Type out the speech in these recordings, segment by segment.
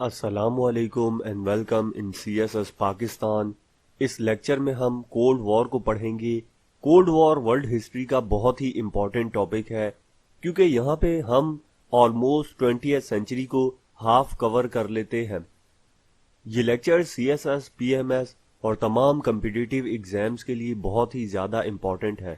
السلام علیکم and welcome in C S S Pakistan. اس لیکچر میں ہم کولڈ وار کو پڑھیں گے۔ کولڈ وار ورلڈ ہسٹری کا بہت ہی امپورٹنٹ ٹاپک ہے کیونکہ یہاں پہ ہم آلموسٹ 20th سینچری کو ہاف کور کر لیتے ہیں۔ یہ lecture C S S, P M S اور تمام کمپٹیٹیو ایگزامز کے لیے بہت ہی زیادہ امپورٹنٹ ہے۔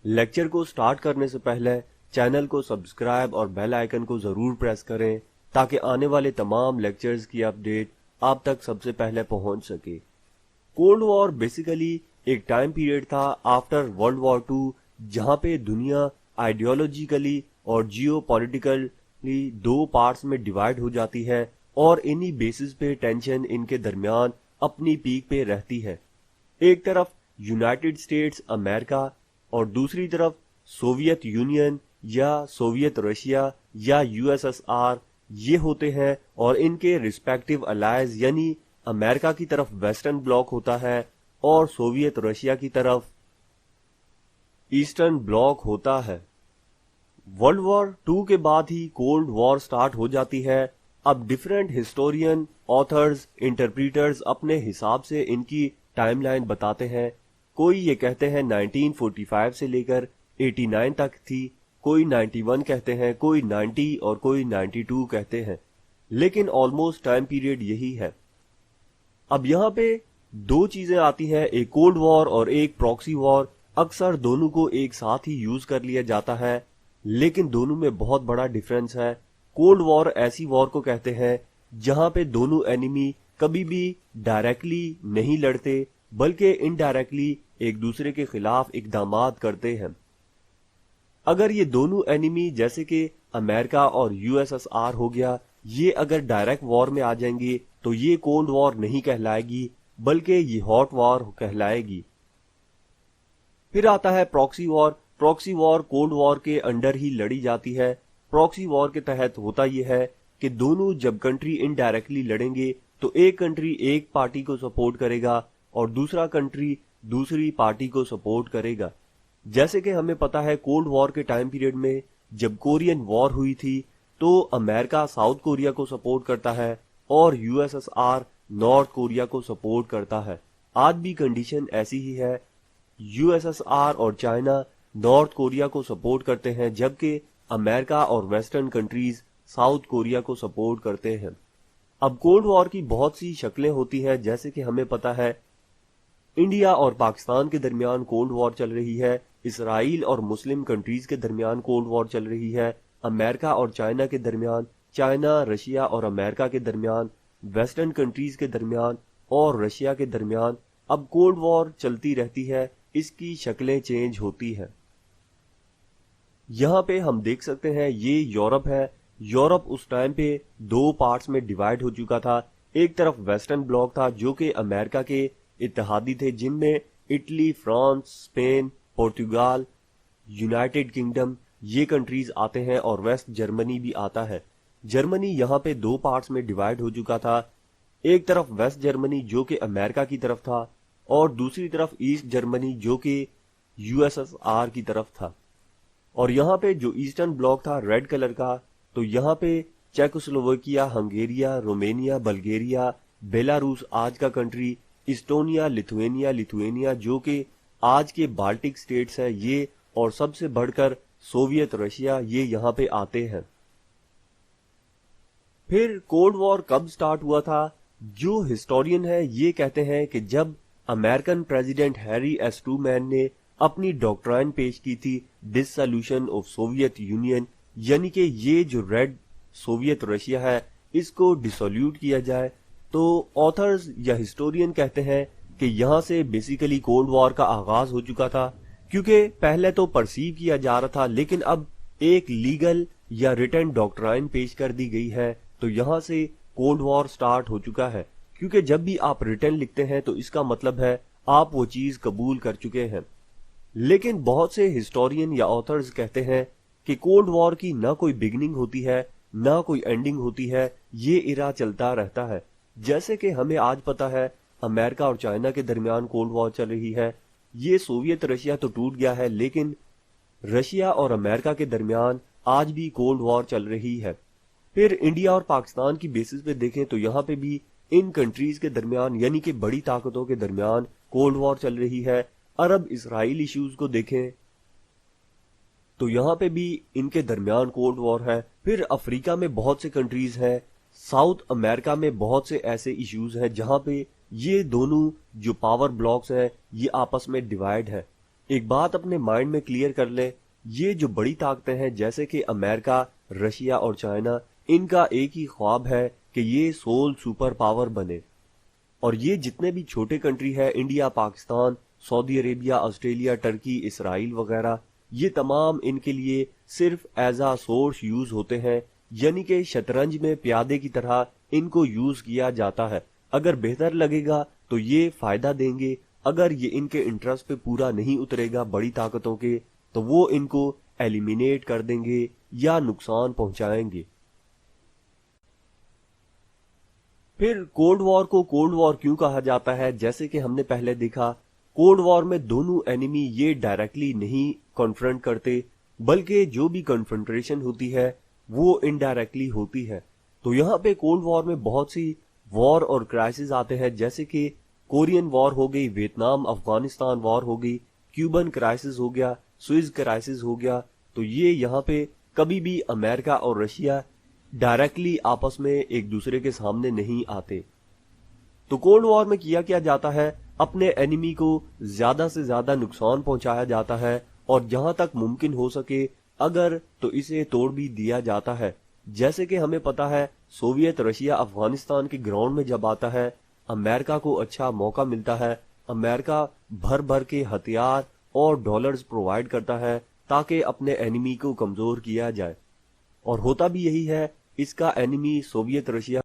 لیکچر کو سٹارٹ کرنے سے پہلے چینل کو سبسکرائب اور بیل آئیکن کو ضرور پریس کریں تاکہ آنے والے تمام لیکچرز کی اپڈیٹ آپ تک سب سے پہلے پہنچ سکے۔ کولڈ وار بیسیکلی ایک ٹائم پیریڈ تھا آفٹر ورلڈ وار ٹو جہاں پہ دنیا آئیڈیالوجیکلی اور جیو پولیٹیکلی دو پارٹس میں ڈیوائیڈ ہو جاتی ہے اور انہی بیسز پہ ٹینشن ان کے درمیان اپنی پیک پہ رہتی ہے۔ ایک طرف یونائٹڈ اسٹیٹس امریکہ اور دوسری طرف سوویت یونین یا سوویت رشیا یا یو ایس ایس آر یہ ہوتے ہیں، اور ان کے ریسپیکٹیو الائز یعنی امریکہ کی طرف ویسٹرن بلاک ہوتا ہے اور سوویت رشیا کی طرف ایسٹرن بلاک ہوتا ہے۔ ورلڈ وار ٹو کے بعد ہی کولڈ وار سٹارٹ ہو جاتی ہے۔ اب ڈفرینٹ ہسٹورین، آتھرز، انٹرپریٹرز اپنے حساب سے ان کی ٹائم لائن بتاتے ہیں۔ کوئی یہ کہتے ہیں 1945 سے لے کر 89 تک تھی، کوئی 91 کہتے ہیں، کوئی 90 اور کوئی 92 کہتے ہیں، لیکن آلموسٹ ٹائم پیریڈ یہی ہے۔ اب یہاں پہ دو چیزیں آتی ہیں، ایک کولڈ وار اور ایک پراکسی وار۔ اکثر دونوں کو ایک ساتھ ہی یوز کر لیا جاتا ہے، لیکن دونوں میں بہت بڑا ڈفرنس ہے۔ کولڈ وار ایسی وار کو کہتے ہیں جہاں پہ دونوں اینیمی کبھی بھی ڈائریکٹلی نہیں لڑتے بلکہ انڈائریکٹلی ایک دوسرے کے خلاف اقدامات کرتے ہیں۔ اگر یہ دونوں اینیمی جیسے کہ امریکہ اور یو ایس ایس آر ہو گیا، یہ اگر ڈائریکٹ وار میں آ جائیں گے تو یہ کولڈ وار نہیں کہلائے گی بلکہ یہ ہاٹ وار کہلائے گی۔ پھر آتا ہے proxy war. Proxy war cold war کے انڈر ہی لڑی جاتی ہے۔ پراکسی وار کے تحت ہوتا یہ ہے کہ دونوں جب کنٹری انڈائریکٹلی لڑیں گے تو ایک کنٹری ایک پارٹی کو سپورٹ کرے گا اور دوسرا کنٹری دوسری پارٹی کو سپورٹ کرے گا۔ جیسے کہ ہمیں پتا ہے کولڈ وار کے ٹائم پیریڈ میں جب کورین وار ہوئی تھی تو امریکہ ساؤتھ کوریا کو سپورٹ کرتا ہے اور U S S R north Korea کو سپورٹ کرتا ہے۔ آج بھی کنڈیشن ایسی ہی ہے، یو ایس ایس آر اور چائنا نارتھ کوریا کو سپورٹ کرتے ہیں جبکہ امریکہ اور ویسٹرن کنٹریز ساؤتھ کوریا کو سپورٹ کرتے ہیں۔ اب کولڈ وار کی بہت سی شکلیں ہوتی ہیں، جیسے کہ ہمیں پتا ہے انڈیا اور پاکستان کے درمیان کولڈ وار چل رہی ہے، اسرائیل اور مسلم کنٹریز کے درمیان کولڈ وار چل رہی ہے، امریکہ اور چائنا کے درمیان، چائنا، رشیا اور امریکہ کے درمیان، ویسٹرن کنٹریز کے درمیان اور رشیا کے درمیان۔ اب کولڈ وار چلتی رہتی ہے، اس کی شکلیں چینج ہوتی ہیں۔ یہاں پہ ہم دیکھ سکتے ہیں یہ یورپ ہے۔ یورپ اس ٹائم پہ دو پارٹس میں ڈیوائیڈ ہو چکا تھا۔ ایک طرف ویسٹرن بلاک تھا جو کہ امریکہ کے اتحادی تھے، جن میں Italy, France, Spain, Portugal, United Kingdom یہ کنٹریز آتے ہیں اور ویسٹ جرمنی بھی آتا ہے۔ جرمنی یہاں پہ دو پارٹس میں ڈیوائیڈ ہو چکا تھا، ایک طرف ویسٹ جرمنی جو کہ امریکہ کی طرف تھا اور دوسری طرف ایسٹ جرمنی جو کہ یو ایس ایس آر کی طرف تھا۔ اور یہاں پہ جو ایسٹرن بلاک تھا ریڈ کلر کا، تو یہاں پہ چیکوسلوواکیا، ہنگیریا، رومینیا، بلگیریا، بیلاروس آج کا کنٹری، اسٹونیا، لتھوینیا جو کہ آج کے بالٹک سٹیٹس ہیں یہ، اور سب سے بڑھ کر سوویت رشیا یہ یہاں پہ آتے ہیں۔ پھر کولڈ وار کب سٹارٹ ہوا تھا؟ جو ہسٹورین ہے یہ کہتے ہیں کہ جب American president Harry S Truman نے اپنی ڈاکٹرائن پیش کی تھی ڈسالوشن آف سوویت یونین، یعنی کہ یہ جو ریڈ سوویت رشیا ہے اس کو ڈسالوٹ کیا جائے، تو آتھرز یا ہسٹورین کہتے ہیں کہ یہاں سے بیسیکلی کولڈ وار کا آغاز ہو چکا تھا، کیونکہ پہلے تو پرسیو کیا جا رہا تھا لیکن اب ایک لیگل یا ریٹن ڈاکٹرائن پیش کر دی گئی ہے، تو یہاں سے کولڈ وار سٹارٹ ہو چکا ہے۔ کیونکہ جب بھی آپ ریٹن لکھتے ہیں تو اس کا مطلب ہے آپ وہ چیز قبول کر چکے ہیں۔ لیکن بہت سے ہسٹورین یا آتھرز کہتے ہیں کہ کولڈ وار کی نہ کوئی بگننگ ہوتی ہے نہ کوئی اینڈنگ ہوتی ہے، یہ ایرا چلتا رہتا ہے۔ جیسے کہ ہمیں آج پتا ہے امریکہ اور چائنا کے درمیان کولڈ وار چل رہی ہے، یہ سوویت رشیا تو ٹوٹ گیا ہے لیکن رشیا اور امریکہ کے درمیان آج بھی کولڈ وار چل رہی ہے۔ پھر انڈیا اور پاکستان کی بیسس پہ دیکھیں تو یہاں پہ بھی ان کنٹریز کے درمیان یعنی کہ بڑی طاقتوں کے درمیان کولڈ وار چل رہی ہے. عرب اسرائیل ایشوز کو دیکھیں تو یہاں پہ بھی ان کے درمیان کولڈ وار ہے. پھر افریقہ میں بہت سے کنٹریز ہیں, ساؤتھ امریکہ میں بہت سے ایسے ایشوز ہیں جہاں پہ یہ دونوں جو پاور بلاکس ہیں یہ آپس میں ڈیوائیڈ ہے. ایک بات اپنے مائنڈ میں کلیئر کر لیں, یہ جو بڑی طاقتیں ہیں جیسے کہ امریکہ, رشیا اور چائنا, ان کا ایک ہی خواب ہے کہ یہ سول سپر پاور بنے, اور یہ جتنے بھی چھوٹے کنٹری ہے انڈیا, پاکستان, سعودی عربیہ, آسٹریلیا, ٹرکی, اسرائیل وغیرہ, یہ تمام ان کے لیے صرف ایز اے سورس یوز ہوتے ہیں, یعنی کہ شطرنج میں پیادے کی طرح ان کو یوز کیا جاتا ہے. اگر بہتر لگے گا تو یہ فائدہ دیں گے, اگر یہ ان کے انٹرسٹ پہ پورا نہیں اترے گا بڑی طاقتوں کے تو وہ ان کو ایلیمینیٹ کر دیں گے یا نقصان پہنچائیں گے. پھر کولڈ وار کو کولڈ وار کیوں کہا جاتا ہے؟ جیسے کہ ہم نے پہلے دیکھا, کولڈ وار میں دونوں اینیمی یہ ڈائریکٹلی نہیں کنفرنٹ کرتے, بلکہ جو بھی کنفرنٹریشن ہوتی ہے وہ انڈائریکٹلی ہوتی ہے. تو یہاں پہ کولڈ وار میں بہت سی وار اور کرائسس آتے ہیں, جیسے کہ کورین وار ہو گئی, ویتنام افغانستان وار ہو گئی, کیوبن کرائسس ہو گیا, سوئز کرائسس ہو گیا. تو یہ یہاں پہ کبھی بھی امریکہ اور رشیا ڈائریکٹلی آپس میں ایک دوسرے کے سامنے نہیں آتے. تو کولڈ وار میں کیا جاتا ہے, اپنے اینیمی کو زیادہ سے زیادہ نقصان پہنچایا جاتا ہے, اور جہاں تک ممکن ہو سکے اگر تو اسے توڑ بھی دیا جاتا ہے. جیسے کہ ہمیں پتا ہے سوویت رشیا افغانستان کے گراؤنڈ میں جب آتا ہے, امریکہ کو اچھا موقع ملتا ہے, امریکہ بھر بھر کے ہتھیار اور ڈالرز پرووائڈ کرتا ہے تاکہ اپنے اینیمی کو کمزور کیا جائے, اور ہوتا بھی یہی ہے. اس کا اینیمی سوویت رشیا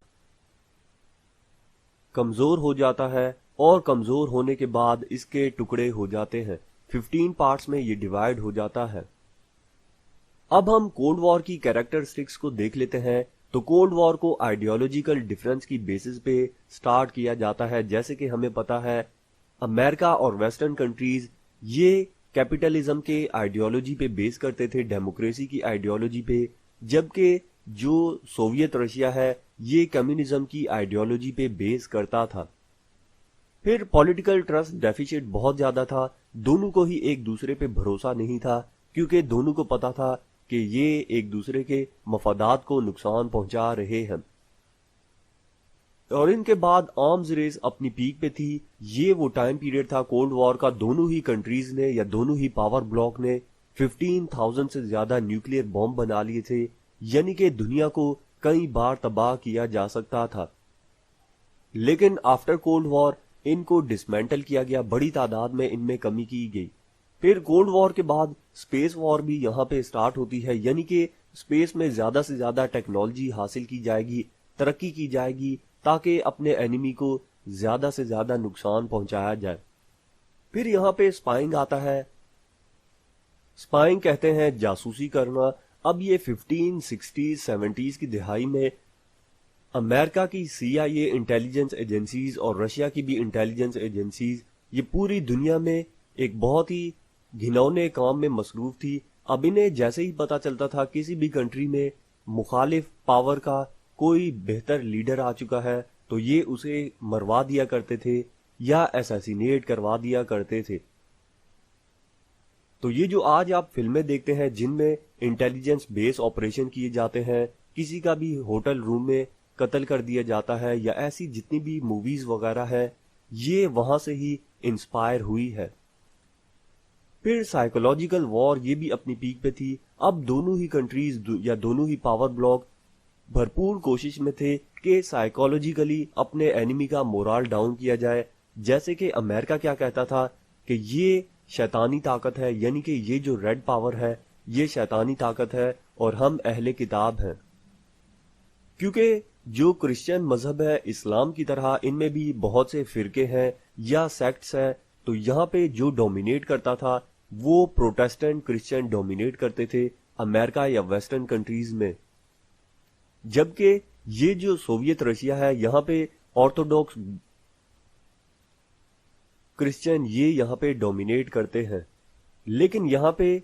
کمزور ہو جاتا ہے, اور کمزور ہونے کے بعد اس کے ٹکڑے ہو جاتے ہیں, 15 پارٹس میں یہ ڈیوائیڈ ہو جاتا ہے. اب ہم کولڈ وار کی کیریکٹرسٹکس کو دیکھ لیتے ہیں. تو کولڈ وار کو آئیڈیالوجیکل ڈیفرنس کی بیسس پہ سٹارٹ کیا جاتا ہے. جیسے کہ ہمیں پتا ہے امریکہ اور ویسٹرن کنٹریز یہ کیپٹلزم کے آئیڈیالوجی پہ بیس کرتے تھے, ڈیموکریسی کی آئیڈیالوجی پہ, جبکہ جو سوویت رشیا ہے یہ کمیونزم کی آئیڈیالوجی پہ بیس کرتا تھا. پھر پولیٹیکل ٹرسٹ ڈیفیسٹ بہت زیادہ تھا, دونوں کو ہی ایک دوسرے پہ بھروسہ نہیں تھا, کیونکہ دونوں کو پتا تھا کہ یہ ایک دوسرے کے مفادات کو نقصان پہنچا رہے ہیں. اور ان کے بعد آرمز ریس اپنی پیک پہ تھی. یہ وہ ٹائم پیریڈ تھا کولڈ وار کا, دونوں ہی کنٹریز نے یا دونوں ہی پاور بلاک نے 15,000 سے زیادہ نیوکلیر بم بنا لیے تھے, یعنی کہ دنیا کو کئی بار تباہ کیا جا سکتا تھا. لیکن آفٹر کولڈ وار ان کو ڈسمینٹل کیا گیا, بڑی تعداد میں ان میں کمی کی گئی. پھر کولڈ وار کے بعد اسپیس وار بھی یہاں پہ سٹارٹ ہوتی ہے, یعنی کہ اسپیس میں زیادہ سے زیادہ ٹیکنالوجی حاصل کی جائے گی, ترقی کی جائے گی تاکہ اپنے اینیمی کو زیادہ سے زیادہ نقصان پہنچایا جائے. پھر یہاں پہ اسپائنگ آتا ہے. اسپائنگ کہتے ہیں جاسوسی کرنا. اب یہ 1560s 70s کی دہائی میں امریکہ کی CIA انٹیلیجنس ایجنسیز اور رشیا کی بھی انٹیلیجنس ایجنسیز یہ پوری دنیا میں ایک بہت ہی گھنونے کام میں مصروف تھی. اب انہیں جیسے ہی پتا چلتا تھا کسی بھی کنٹری میں مخالف پاور کا کوئی بہتر لیڈر آ چکا ہے تو یہ اسے مروا دیا کرتے تھے یا ایساسینیٹ کروا دیا کرتے تھے. تو یہ جو آج آپ فلمیں دیکھتے ہیں جن میں انٹیلیجنس بیس آپریشن کیے جاتے ہیں, کسی کا بھی ہوٹل روم میں قتل کر دیا جاتا ہے, یا ایسی جتنی بھی موویز وغیرہ ہے یہ وہاں سے ہی انسپائر ہوئی ہے. پھر سائیکولوجیکل وار یہ بھی اپنی پیک پہ تھی. اب دونوں ہی کنٹریز یا دونوں ہی پاور بلاک بھرپور کوشش میں تھے کہ سائیکولوجیکلی اپنے اینیمی کا مورال ڈاؤن کیا جائے. جیسے کہ امریکہ کیا کہتا تھا کہ یہ شیطانی طاقت ہے, یعنی کہ یہ جو ریڈ پاور ہے یہ شیطانی طاقت ہے اور ہم اہل کتاب ہیں. کیونکہ جو کرسچن مذہب ہے اسلام کی طرح ان میں بھی بہت سے فرقے ہیں یا سیکٹس ہیں, تو یہاں پہ جو ڈومینیٹ کرتا تھا وہ پروٹیسٹنٹ کرسچن ڈومینیٹ کرتے تھے امریکہ یا ویسٹرن کنٹریز میں. جبکہ یہ جو سوویت رشیا ہے یہاں پہ آرتھوڈاکس کرسچن یہ یہاں پہ ڈومینیٹ کرتے ہیں. لیکن یہاں پہ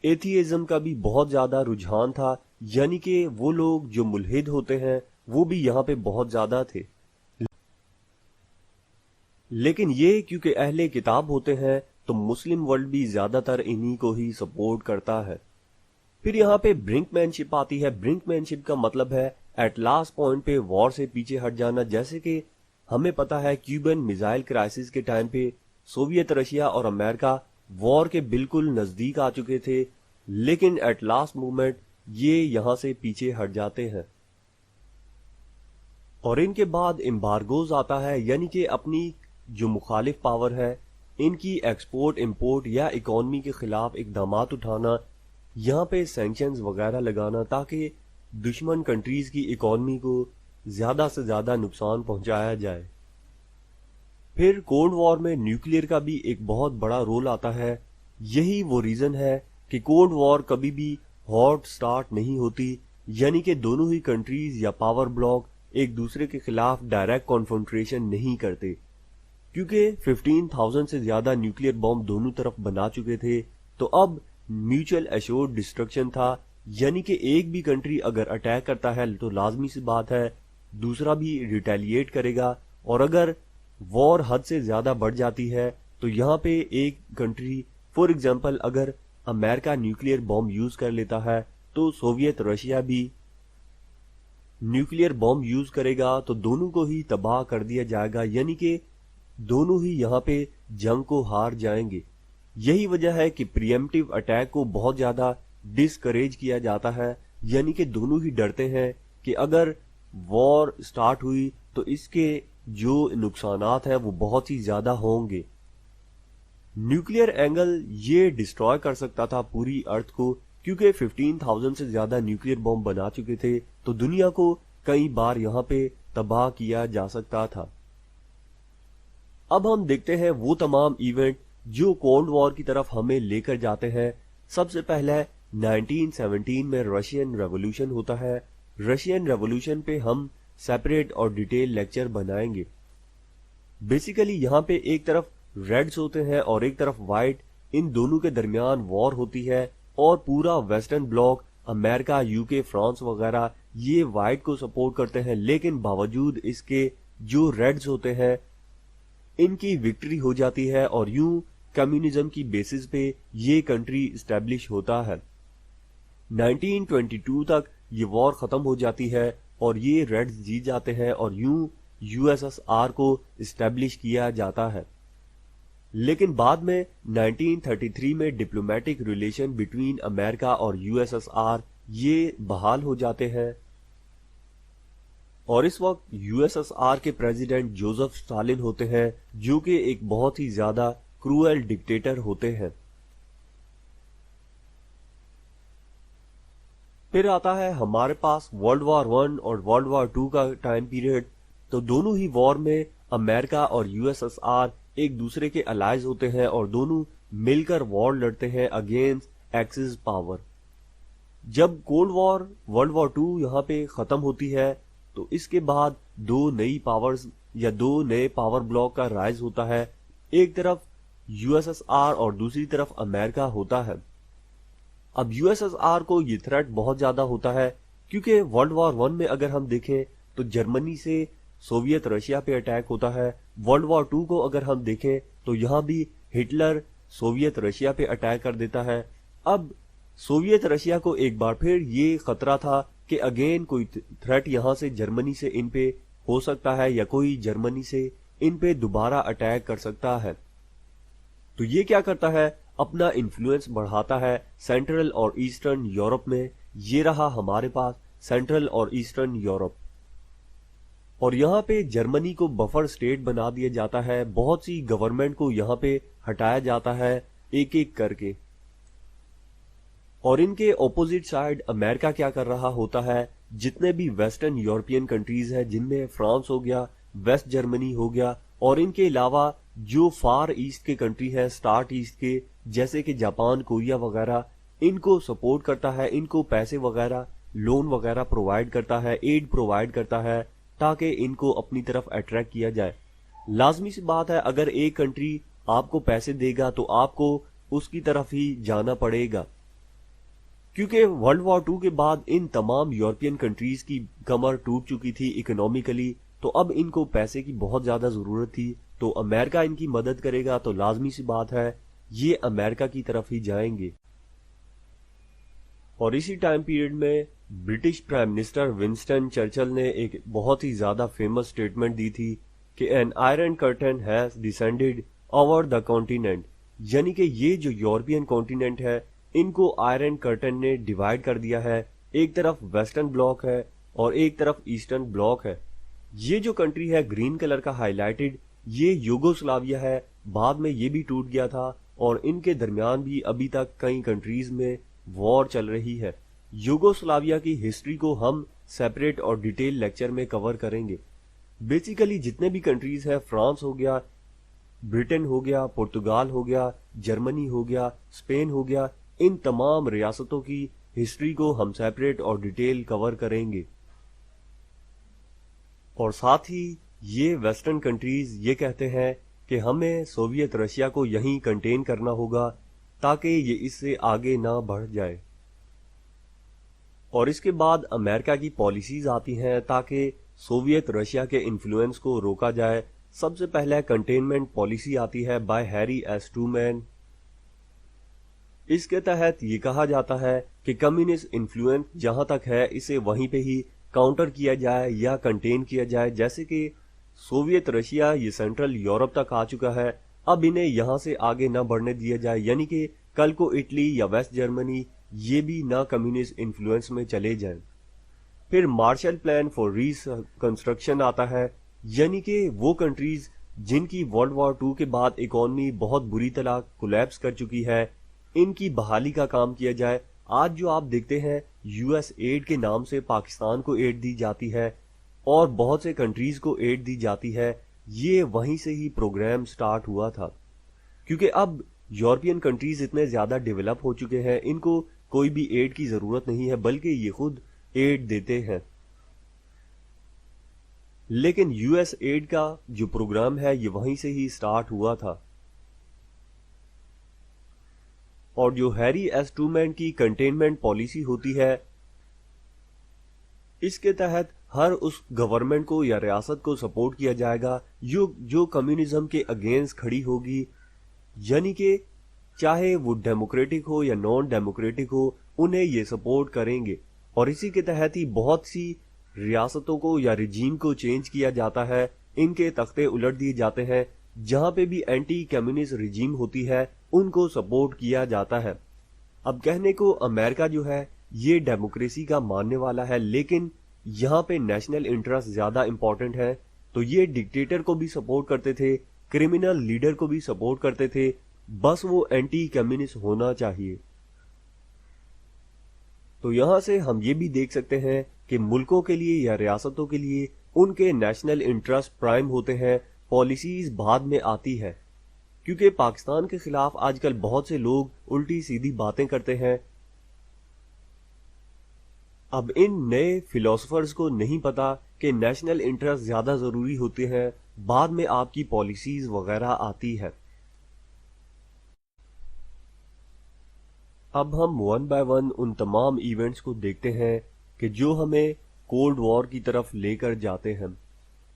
ایتھیزم کا بھی بہت زیادہ رجحان تھا، یعنی کہ وہ لوگ جو ملحد ہوتے ہیں وہ بھی یہاں پہ بہت زیادہ تھے، لیکن یہ کیونکہ اہل کتاب ہوتے ہیں تو مسلم ورلڈ بھی زیادہ تر انہی کو ہی سپورٹ کرتا ہے۔ پھر یہاں پہ برنک مین شپ آتی ہے۔ برنک مین شپ کا مطلب ہے ایٹ لاسٹ پوائنٹ پہ وار سے پیچھے ہٹ جانا، جیسے کہ ہمیں پتا ہے کیوبن میزائل کرائسس کے ٹائم پہ سوویت رشیا اور امریکہ وار کے بالکل نزدیک آ چکے تھے، لیکن ایٹ لاسٹ مومنٹ یہ یہاں سے پیچھے ہٹ جاتے ہیں۔ اور ان کے بعد امبارگوز آتا ہے، یعنی کہ اپنی جو مخالف پاور ہے ان کی ایکسپورٹ امپورٹ یا اکانومی کے خلاف اقدامات اٹھانا، یہاں پہ سینکشنز وغیرہ لگانا تاکہ دشمن کنٹریز کی اکانومی کو زیادہ سے زیادہ نقصان پہنچایا جائے۔ پھر کولڈ وار میں نیوکلیر کا بھی ایک بہت بڑا رول آتا ہے۔ یہی وہ ریزن ہے کہ کولڈ وار کبھی بھی ہاٹ سٹارٹ نہیں ہوتی، یعنی کہ دونوں ہی کنٹریز یا پاور بلاک ایک دوسرے کے خلاف ڈائریکٹ کانفرنٹریشن نہیں کرتے، کیونکہ 15,000 سے زیادہ نیوکلیر بم دونوں طرف بنا چکے تھے، تو اب میوچل ایشورڈ ڈسٹرکشن تھا، یعنی کہ ایک بھی کنٹری اگر اٹیک کرتا ہے تو لازمی سی بات ہے دوسرا بھی ریٹیلیٹ کرے گا، اور اگر وار حد سے زیادہ بڑھ جاتی ہے تو یہاں پہ ایک کنٹری فور ایگزامپل اگر امریکہ نیوکلیر بم یوز کر لیتا ہے تو سوویت رشیا بھی نیوکلیر بم یوز کرے گا، تو دونوں کو ہی تباہ کر دیا جائے گا، یعنی کہ دونوں ہی یہاں پہ جنگ کو ہار جائیں گے۔ یہی وجہ ہے کہ پریمپٹیو اٹیک کو بہت زیادہ ڈسکریج کیا جاتا ہے، یعنی کہ دونوں ہی ڈرتے ہیں کہ اگر وار سٹارٹ ہوئی تو اس کے جو نقصانات ہیں وہ بہت ہی زیادہ ہوں گے۔ نیوکلیر اینگل یہ ڈسٹروائے کر سکتا تھا پوری ارتھ کو، کیونکہ 15,000 سے زیادہ نیوکلیر بم بنا چکے تھے، تو دنیا کو کئی بار یہاں پہ تباہ کیا جا سکتا تھا۔ اب ہم دیکھتے ہیں وہ تمام ایونٹ جو کولڈ وار کی طرف ہمیں لے کر جاتے ہیں۔ سب سے پہلے 1917 میں رشین ریولوشن ہوتا ہے۔ رشین ریولوشن پہ ہم سیپریٹ اور ڈیٹیل لیکچر بنائیں گے۔ بیسیکلی یہاں پہ ایک طرف ریڈز ہوتے ہیں اور ایک طرف وائٹ، ان دونوں کے درمیان وار ہوتی ہے، اور پورا ویسٹرن بلاک امریکہ، یوکے، فرانس وغیرہ یہ وائٹ کو سپورٹ کرتے ہیں، لیکن باوجود اس کے جو ریڈز ہوتے ہیں ان کی وکٹری ہو جاتی ہے، اور یوں کمیونزم کی بیسس پہ یہ کنٹری اسٹیبلش ہوتا ہے۔ 1922 تک یہ وار ختم ہو جاتی ہے اور یہ ریڈز جیت جاتے ہیں، اور یوں یو ایس ایس آر کو اسٹیبلش کیا جاتا ہے۔ لیکن بعد میں 1933 میں ڈپلومیٹک ریلیشن بٹوین امریکہ اور یو ایس ایس آر یہ بحال ہو جاتے ہیں، اور اس وقت یو ایس ایس آر کے پریزیڈنٹ جوزف اسٹالن ہوتے ہیں، جو کہ ایک بہت ہی زیادہ کروئل ڈکٹیٹر ہوتے ہیں۔ پھر آتا ہے ہمارے پاس ورلڈ وار 1 اور ورلڈ وار 2 کا ٹائم پیریڈ، تو دونوں ہی وار میں امریکہ اور یو ایس ایس آر ایک دوسرے کے الائز ہوتے ہیں اور دونوں مل کر وار لڑتے ہیں اگینسٹ ایکسس پاور۔ جب کولڈ وار ورلڈ وار 2 یہاں پہ ختم ہوتی ہے تو اس کے بعد دو نئی پاورز یا دو نئے پاور بلاک کا رائز ہوتا ہے، ایک طرف یو ایس ایس آر اور دوسری طرف امریکہ ہوتا ہے۔ اب یو ایس ایس آر کو یہ تھریٹ بہت زیادہ ہوتا ہے، کیونکہ ورلڈ وار 1 میں اگر ہم دیکھیں تو جرمنی سے سوویت رشیا پہ اٹیک ہوتا ہے، ورلڈ وار 2 کو اگر ہم دیکھیں تو یہاں بھی ہٹلر سوویت رشیا پہ اٹیک کر دیتا ہے۔ اب سوویت رشیا کو ایک بار پھر یہ خطرہ تھا کہ اگین کوئی تھریٹ یہاں سے جرمنی سے ان پہ ہو سکتا ہے، یا کوئی جرمنی سے ان پہ دوبارہ اٹیک کر سکتا ہے، تو یہ کیا کرتا ہے اپنا انفلوئنس بڑھاتا ہے سینٹرل اور ایسٹرن یورپ میں۔ یہ رہا ہمارے پاس سینٹرل اور ایسٹرن یورپ، اور یہاں پہ جرمنی کو بفر سٹیٹ بنا دیا جاتا ہے، بہت سی گورنمنٹ کو یہاں پہ ہٹایا جاتا ہے ایک ایک کر کے، اور ان کے اپوزٹ سائڈ امریکہ کیا کر رہا ہوتا ہے، جتنے بھی ویسٹرن یورپین کنٹریز ہیں جن میں فرانس ہو گیا، ویسٹ جرمنی ہو گیا، اور ان کے علاوہ جو فار ایسٹ کے کنٹری ہے، سٹارٹ ایسٹ کے جیسے کہ جاپان، کوریا وغیرہ، ان کو سپورٹ کرتا ہے، ان کو پیسے وغیرہ، لون وغیرہ پرووائڈ کرتا ہے، ایڈ پرووائڈ کرتا ہے تاکہ ان کو اپنی طرف اٹریکٹ کیا جائے۔ لازمی سی بات ہے اگر ایک کنٹری آپ کو پیسے دے گا تو آپ کو اس کی طرف ہی جانا پڑے گا۔ کیونکہ ورلڈ وار 2 کے بعد ان تمام یورپین کنٹریز کی کمر ٹوٹ چکی تھی اکنامیکلی، تو اب ان کو پیسے کی بہت زیادہ ضرورت تھی، تو امریکہ ان کی مدد کرے گا تو لازمی سی بات ہے یہ امریکہ کی طرف ہی جائیں گے۔ اور اسی ٹائم پیریڈ میں British prime minister Winston Churchill نے ایک بہت ہی زیادہ فیمس سٹیٹمنٹ دی تھی کہ an iron curtain has descended over the continent, یعنی کہ یہ جو یورپین کانٹیننٹ ہے ان کو آئرن کرٹن نے ڈیوائیڈ کر دیا ہے، ایک طرف ویسٹرن بلاک ہے اور ایک طرف ایسٹرن بلاک ہے۔ یہ جو کنٹری ہے گرین کلر کا ہائی لائٹڈ، یہ یوگوسلاویا ہے، بعد میں یہ بھی ٹوٹ گیا تھا اور ان کے درمیان بھی ابھی تک کئی کنٹریز میں وار چل رہی ہے۔ یوگوسلاویا کی ہسٹری کو ہم سیپریٹ اور ڈیٹیل لیکچر میں کور کریں گے۔ بیسیکلی جتنے بھی کنٹریز ہیں، فرانس ہو گیا، برٹن ہو گیا، پرتگال ہو گیا، جرمنی ہو گیا، اسپین ہو گیا، ان تمام ریاستوں کی ہسٹری کو ہم سیپریٹ اور ڈیٹیل کور کریں گے۔ اور ساتھ ہی یہ ویسٹرن کنٹریز یہ کہتے ہیں کہ ہمیں سوویت رشیا کو یہیں کنٹین کرنا ہوگا تاکہ یہ اس سے آگے نہ بڑھ جائے۔ اور اس کے بعد امریکہ کی پالیسیز آتی ہیں تاکہ سوویت رشیا کے انفلوئنس کو روکا جائے۔ سب سے پہلے کنٹینمنٹ پالیسی آتی ہے بائی ہیری ایس ٹرومین۔ اس کے تحت یہ کہا جاتا ہے کہ کمیونسٹ انفلوئنس جہاں تک ہے اسے وہیں پہ ہی کاؤنٹر کیا جائے یا کنٹین کیا جائے، جیسے کہ سوویت رشیا یہ سینٹرل یورپ تک آ چکا ہے، اب انہیں یہاں سے آگے نہ بڑھنے دیا جائے، یعنی کہ کل کو اٹلی یا ویسٹ جرمنی یہ بھی نہ کمیونسٹ انفلوئنس میں چلے جائیں۔ پھر مارشل پلان فار ریکنسٹرکشن آتا ہے، یعنی کہ وہ کنٹریز جن کی ورلڈ وار 2 کے بعد اکانومی بہت بری طرح کولیپس کر چکی ہے، ان کی بحالی کا کام کیا جائے۔ آج جو آپ دیکھتے ہیں یو ایس ایڈ کے نام سے پاکستان کو ایڈ دی جاتی ہے اور بہت سے کنٹریز کو ایڈ دی جاتی ہے، یہ وہیں سے ہی پروگرام سٹارٹ ہوا تھا، کیونکہ اب یورپین کنٹریز اتنے زیادہ ڈیولپ ہو چکے ہیں، ان کو کوئی بھی ایڈ کی ضرورت نہیں ہے بلکہ یہ خود ایڈ دیتے ہیں۔ لیکن یو ایس ایڈ کا جو پروگرام ہے یہ وہیں سے ہی سٹارٹ ہوا تھا۔ اور جو ہیری ایس ٹرومین کی کنٹینمنٹ پالیسی ہوتی ہے، اس کے تحت ہر اس گورنمنٹ کو یا ریاست کو سپورٹ کیا جائے گا جو کمیونزم کے اگینسٹ کھڑی ہوگی، یعنی کہ چاہے وہ ڈیموکریٹک ہو یا نان ڈیموکریٹک ہو، انہیں یہ سپورٹ کریں گے۔ اور اسی کے تحت ہی بہت سی ریاستوں کو یا رجیم کو چینج کیا جاتا ہے، ان کے تختے الٹ دیے جاتے ہیں، جہاں پہ بھی اینٹی کمیونسٹ رجیم ہوتی ہے ان کو سپورٹ کیا جاتا ہے۔ اب کہنے کو امریکہ جو ہے یہ ڈیموکریسی کا ماننے والا ہے، لیکن یہاں پہ نیشنل انٹرسٹ زیادہ امپورٹنٹ ہے، تو یہ ڈکٹیٹر کو بھی سپورٹ کرتے تھے، کرمنل لیڈر کو بھی سپورٹ کرتے تھے، بس وہ اینٹی کمیونسٹ ہونا چاہیے۔ تو یہاں سے ہم یہ بھی دیکھ سکتے ہیں کہ ملکوں کے لیے یا ریاستوں کے لیے ان کے نیشنل انٹرسٹ پرائم ہوتے ہیں، پالیسیز بعد میں آتی ہے، کیونکہ پاکستان کے خلاف آج کل بہت سے لوگ الٹی سیدھی باتیں کرتے ہیں۔ اب ان نئے فلاسفرز کو نہیں پتا کہ نیشنل انٹرسٹ زیادہ ضروری ہوتے ہیں، بعد میں آپ کی پالیسیز وغیرہ آتی ہے۔ اب ہم ون بائی ون ان تمام ایونٹس کو دیکھتے ہیں کہ جو ہمیں کولڈ وار کی طرف لے کر جاتے ہیں۔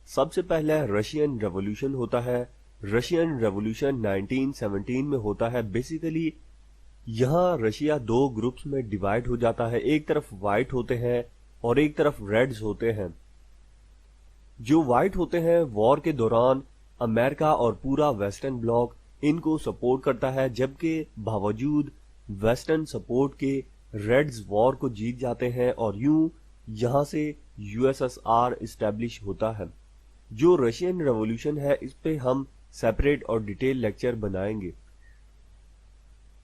سب سے پہلے رشین ریولوشن ہوتا ہے۔ رشین ریولوشن 1917 میں ہوتا ہے۔ بیسیکلی یہاں رشیا دو گروپس میں ڈیوائیڈ ہو جاتا ہے، ایک طرف وائٹ ہوتے ہیں اور ایک طرف ریڈز ہوتے ہیں۔ جو وائٹ ہوتے ہیں وار کے دوران امریکہ اور پورا ویسٹرن بلاک ان کو سپورٹ کرتا ہے، جبکہ باوجود ویسٹرن سپورٹ کے ریڈز وار کو جیت جاتے ہیں اور یوں یہاں سے U S S R establish ہوتا ہے۔ جو رشین ریولوشن ہے اس پہ ہم سیپریٹ اور ڈیٹیل لیکچر بنائیں گے۔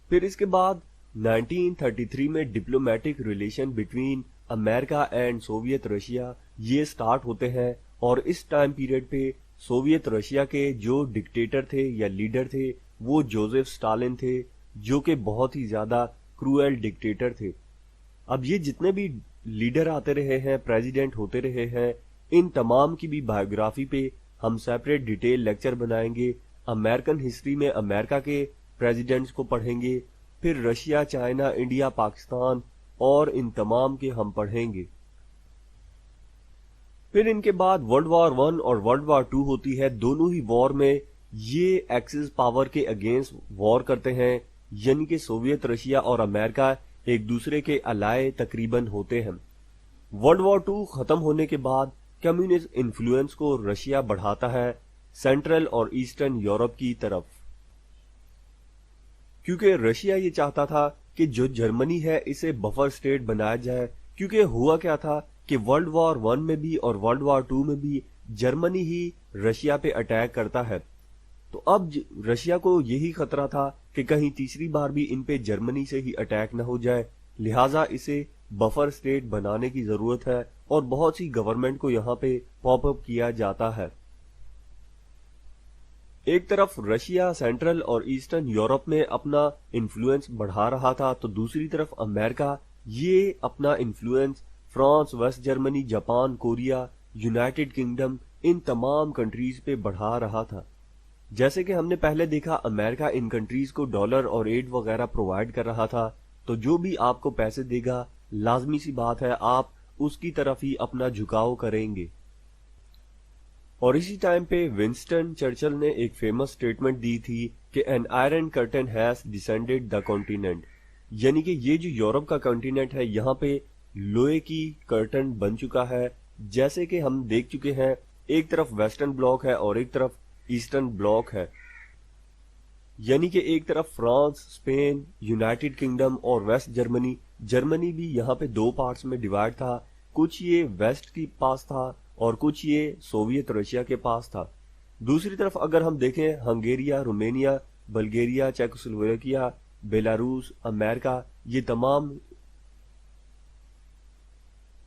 پھر اس کے بعد 1933 میں diplomatic relation between America and Soviet Russia یہ سٹارٹ ہوتے ہیں، اور اس ٹائم پیریڈ پہ سوویت رشیا کے جو ڈکٹیٹر تھے یا لیڈر تھے وہ جوزف سٹالن تھے، جو کہ بہت ہی زیادہ کروئل ڈکٹیٹر تھے۔ اب یہ جتنے بھی لیڈر آتے رہے ہیں، پریزیڈنٹ ہوتے رہے ہیں، ان تمام کی بھی بایوگرافی پہ ہم سیپریٹ ڈیٹیل لیکچر بنائیں گے۔ امریکن ہسٹری میں امریکہ کے پریزیڈنٹس کو پڑھیں گے، پھر رشیا، چائنا، انڈیا، پاکستان اور ان تمام کے ہم پڑھیں گے۔ پھر ان کے بعد ورلڈ وار 1 اور ورلڈ وار 2 ہوتی ہے۔ دونوں ہی وار میں یہ ایکسس پاور کے اگینسٹ وار کرتے ہیں، یعنی کہ سوویت رشیا اور امریکہ ایک دوسرے کے الائے تقریباً ہوتے ہیں۔ ورلڈ وار 2 ختم ہونے کے بعد کمیونسٹ انفلوئنس کو رشیا بڑھاتا ہے سینٹرل اور ایسٹرن یورپ کی طرف، کیونکہ رشیا یہ چاہتا تھا کہ جو جرمنی ہے اسے بفر سٹیٹ بنایا جائے، کیونکہ ہوا کیا تھا کہ ورلڈ وار 1 میں بھی اور ورلڈ وار 2 میں بھی جرمنی ہی رشیا پہ اٹیک کرتا ہے، تو اب رشیا کو یہی خطرہ تھا کہ کہیں تیسری بار بھی ان پہ جرمنی سے ہی اٹیک نہ ہو جائے، لہٰذا اسے بفر سٹیٹ بنانے کی ضرورت ہے اور بہت سی گورنمنٹ کو یہاں پہ پاپ اپ کیا جاتا ہے۔ ایک طرف رشیا سینٹرل اور ایسٹرن یورپ میں اپنا انفلوئنس بڑھا رہا تھا، تو دوسری طرف امریکہ یہ اپنا influence France, West Germany, Japan, Korea, United Kingdom, ان تمام کنٹریز پہ بڑھا رہا تھا۔ جیسے کہ ہم نے پہلے دیکھا امریکہ ان کنٹریز کو ڈالر اور ایڈ وغیرہ پرووائڈ کر رہا تھا، تو جو بھی آپ کو پیسے دے گا لازمی سی بات ہے آپ اس کی طرف ہی اپنا جھکاؤ کریں گے۔ اور اسی ٹائم پہ ونسٹن چرچل نے ایک فیمس سٹیٹمنٹ دی تھی کہ an iron curtain has descended the continent, یعنی کہ یہ جو یورپ کا کانٹیننٹ ہے یہاں پہ لوہے کی کرٹن بن چکا ہے، جیسے کہ ہم دیکھ چکے ہیں ایک طرف ویسٹرن بلاک ہے اور ایک طرف ایسٹرن بلاک ہے، یعنی کہ ایک طرف فرانس، اسپین، یونائٹڈ کنگڈم اور ویسٹ جرمنی۔ جرمنی بھی یہاں پہ دو پارٹس میں ڈیوائڈ تھا، کچھ یہ ویسٹ کے پاس تھا اور کچھ یہ سوویت رشیا کے پاس تھا۔ دوسری طرف اگر ہم دیکھیں ہنگیریا، رومینیا، بلگیریا، چیکوسلوواکیا، بیلاروس، امریکہ، یہ تمام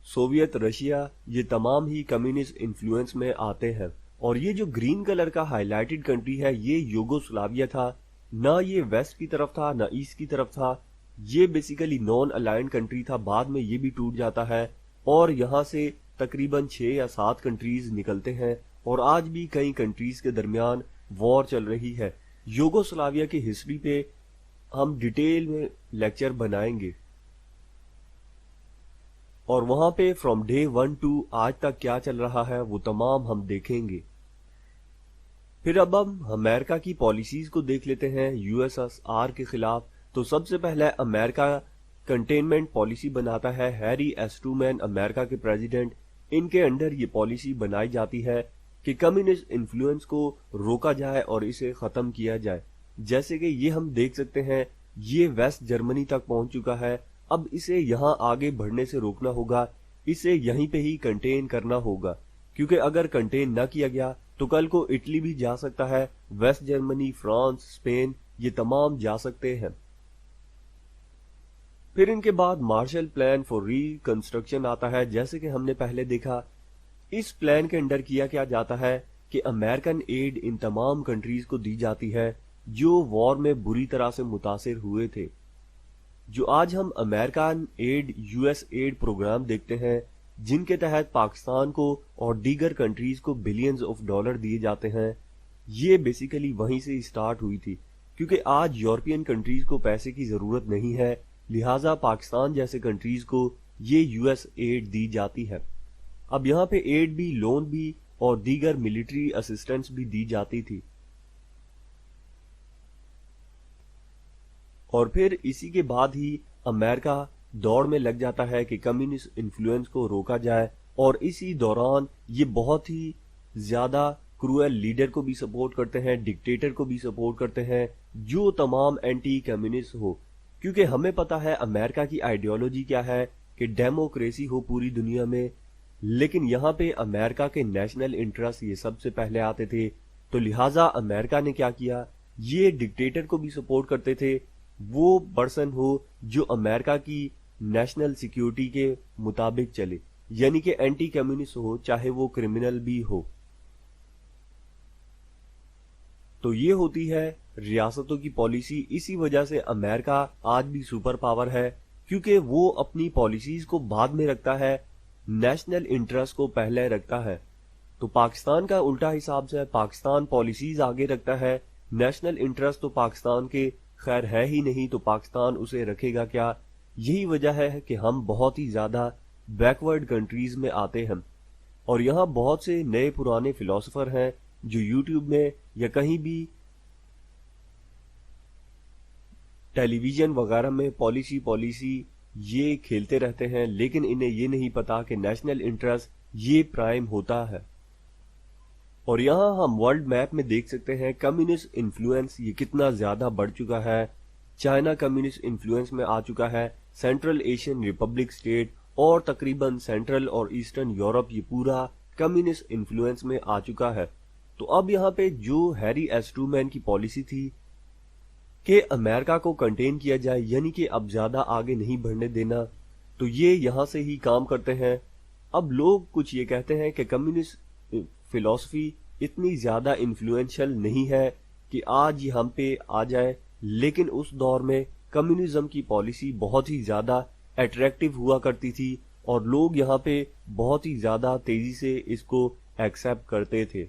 سوویت رشیا، یہ تمام ہی کمیونسٹ انفلوئنس میں آتے ہیں۔ اور یہ جو گرین کلر کا ہائی لائٹڈ کنٹری ہے یہ یوگوسلاویا تھا، نہ یہ ویسٹ کی طرف تھا نہ ایسٹ کی طرف تھا، یہ بیسیکلی نان الائنڈ کنٹری تھا، بعد میں یہ بھی ٹوٹ جاتا ہے اور یہاں سے تقریباً 6 یا 7 کنٹریز نکلتے ہیں اور آج بھی کئی کنٹریز کے درمیان وار چل رہی ہے۔ یوگوسلاویا کی ہسٹری پہ ہم ڈیٹیل میں لیکچر بنائیں گے اور وہاں پہ فرام ڈے 1 ٹو آج تک کیا چل رہا ہے وہ تمام ہم دیکھیں گے۔ پھر اب ہم امریکہ کی پالیسیز کو دیکھ لیتے ہیں یو ایس ایس آر کے خلاف۔ تو سب سے پہلے امریکہ کنٹینمنٹ پالیسی بناتا ہے، ہیری ایس ٹرومین امریکہ کے پریزیڈنٹ، ان کے انڈر یہ پالیسی بنائی جاتی ہے کہ کمیونسٹ انفلوئنس کو روکا جائے اور اسے ختم کیا جائے۔ جیسے کہ یہ ہم دیکھ سکتے ہیں یہ ویسٹ جرمنی تک پہنچ چکا ہے، اب اسے یہاں آگے بڑھنے سے روکنا ہوگا، اسے یہیں پہ ہی کنٹین کرنا ہوگا، کیونکہ اگر کنٹین نہ کیا گیا تو کل کو اٹلی بھی جا سکتا ہے، ویسٹ جرمنی، فرانس، اسپین، یہ تمام جا سکتے ہیں۔ پھر ان کے بعد Marshall plan for reconstruction آتا ہے۔ جیسے کہ ہم نے پہلے دیکھا اس پلان کے انڈر کیا جاتا ہے کہ امریکن ایڈ ان تمام کنٹریز کو دی جاتی ہے جو وار میں بری طرح سے متاثر ہوئے تھے۔ جو آج ہم American aid, U S aid programme دیکھتے ہیں جن کے تحت پاکستان کو اور دیگر کنٹریز کو بلینز آف ڈالر دیے جاتے ہیں، یہ بیسیکلی وہیں سے اسٹارٹ ہوئی تھی، کیونکہ آج یورپین کنٹریز کو پیسے کی ضرورت نہیں ہے، لہٰذا پاکستان جیسے کنٹریز کو یہ یو ایس ایڈ دی جاتی ہے۔ اب یہاں پہ ایڈ بھی، لون بھی اور دیگر ملٹری اسسٹنس بھی دی جاتی تھی۔ اور پھر اسی کے بعد ہی امریکہ دوڑ میں لگ جاتا ہے کہ کمیونسٹ انفلوئنس کو روکا جائے، اور اسی دوران یہ بہت ہی زیادہ کروئل لیڈر کو بھی سپورٹ کرتے ہیں، ڈکٹیٹر کو بھی سپورٹ کرتے ہیں جو تمام اینٹی کمیونسٹ ہو، کیونکہ ہمیں پتا ہے امریکہ کی آئیڈیالوجی کیا ہے کہ ڈیموکریسی ہو پوری دنیا میں، لیکن یہاں پہ امریکہ کے نیشنل انٹرسٹ یہ سب سے پہلے آتے تھے، تو لہٰذا امریکہ نے کیا کیا، یہ ڈکٹیٹر کو بھی سپورٹ کرتے تھے، وہ پرسن ہو جو امریکہ کی نیشنل سیکیورٹی کے مطابق چلے، یعنی کہ اینٹی کمیونسٹ ہو چاہے وہ کرمنل بھی ہو۔ تو یہ ہوتی ہے ریاستوں کی پالیسی۔ اسی وجہ سے امریکہ آج بھی سپر پاور ہے، کیونکہ وہ اپنی پالیسیز کو بعد میں رکھتا ہے، نیشنل انٹرسٹ کو پہلے رکھتا ہے۔ تو پاکستان کا الٹا حساب سے پاکستان پالیسیز آگے رکھتا ہے، نیشنل انٹرسٹ تو پاکستان کے خیر ہے ہی نہیں، تو پاکستان اسے رکھے گا کیا، یہی وجہ ہے کہ ہم بہت ہی زیادہ بیکورڈ کنٹریز میں آتے ہیں، اور یہاں بہت سے نئے پرانے فلاسفر ہیں جو یوٹیوب میں یا کہیں بھی ٹیلی ویژن وغیرہ میں پالیسی یہ کھیلتے رہتے ہیں، لیکن انہیں یہ نہیں پتا کہ نیشنل انٹرسٹ یہ پرائم ہوتا ہے۔ اور یہاں ہم ورلڈ میپ میں دیکھ سکتے ہیں کمیونسٹ انفلوئنس یہ کتنا زیادہ بڑھ چکا ہے۔ چائنا کمیونسٹ انفلوئنس میں آ چکا ہے، سینٹرل ایشین ریپبلک اسٹیٹ اور تقریباً سینٹرل اور ایسٹرن یورپ یہ پورا کمیونسٹ انفلوئنس میں آ چکا ہے۔ تو اب یہاں پہ جو ہیری ایس ٹرومین کی پالیسی تھی کہ امریکہ کو کنٹین کیا جائے، یعنی کہ اب زیادہ آگے نہیں بڑھنے دینا، تو یہ یہاں سے ہی کام کرتے ہیں۔ اب لوگ کچھ یہ کہتے ہیں کہ کمیونسٹ فلسفی اتنی زیادہ انفلوئنشل نہیں ہے کہ آج یہ ہم پہ آ جائے، لیکن اس دور میں کمیونزم کی پالیسی بہت ہی زیادہ اٹریکٹیو ہوا کرتی تھی اور لوگ یہاں پہ بہت ہی زیادہ تیزی سے اس کو ایکسیپٹ کرتے تھے۔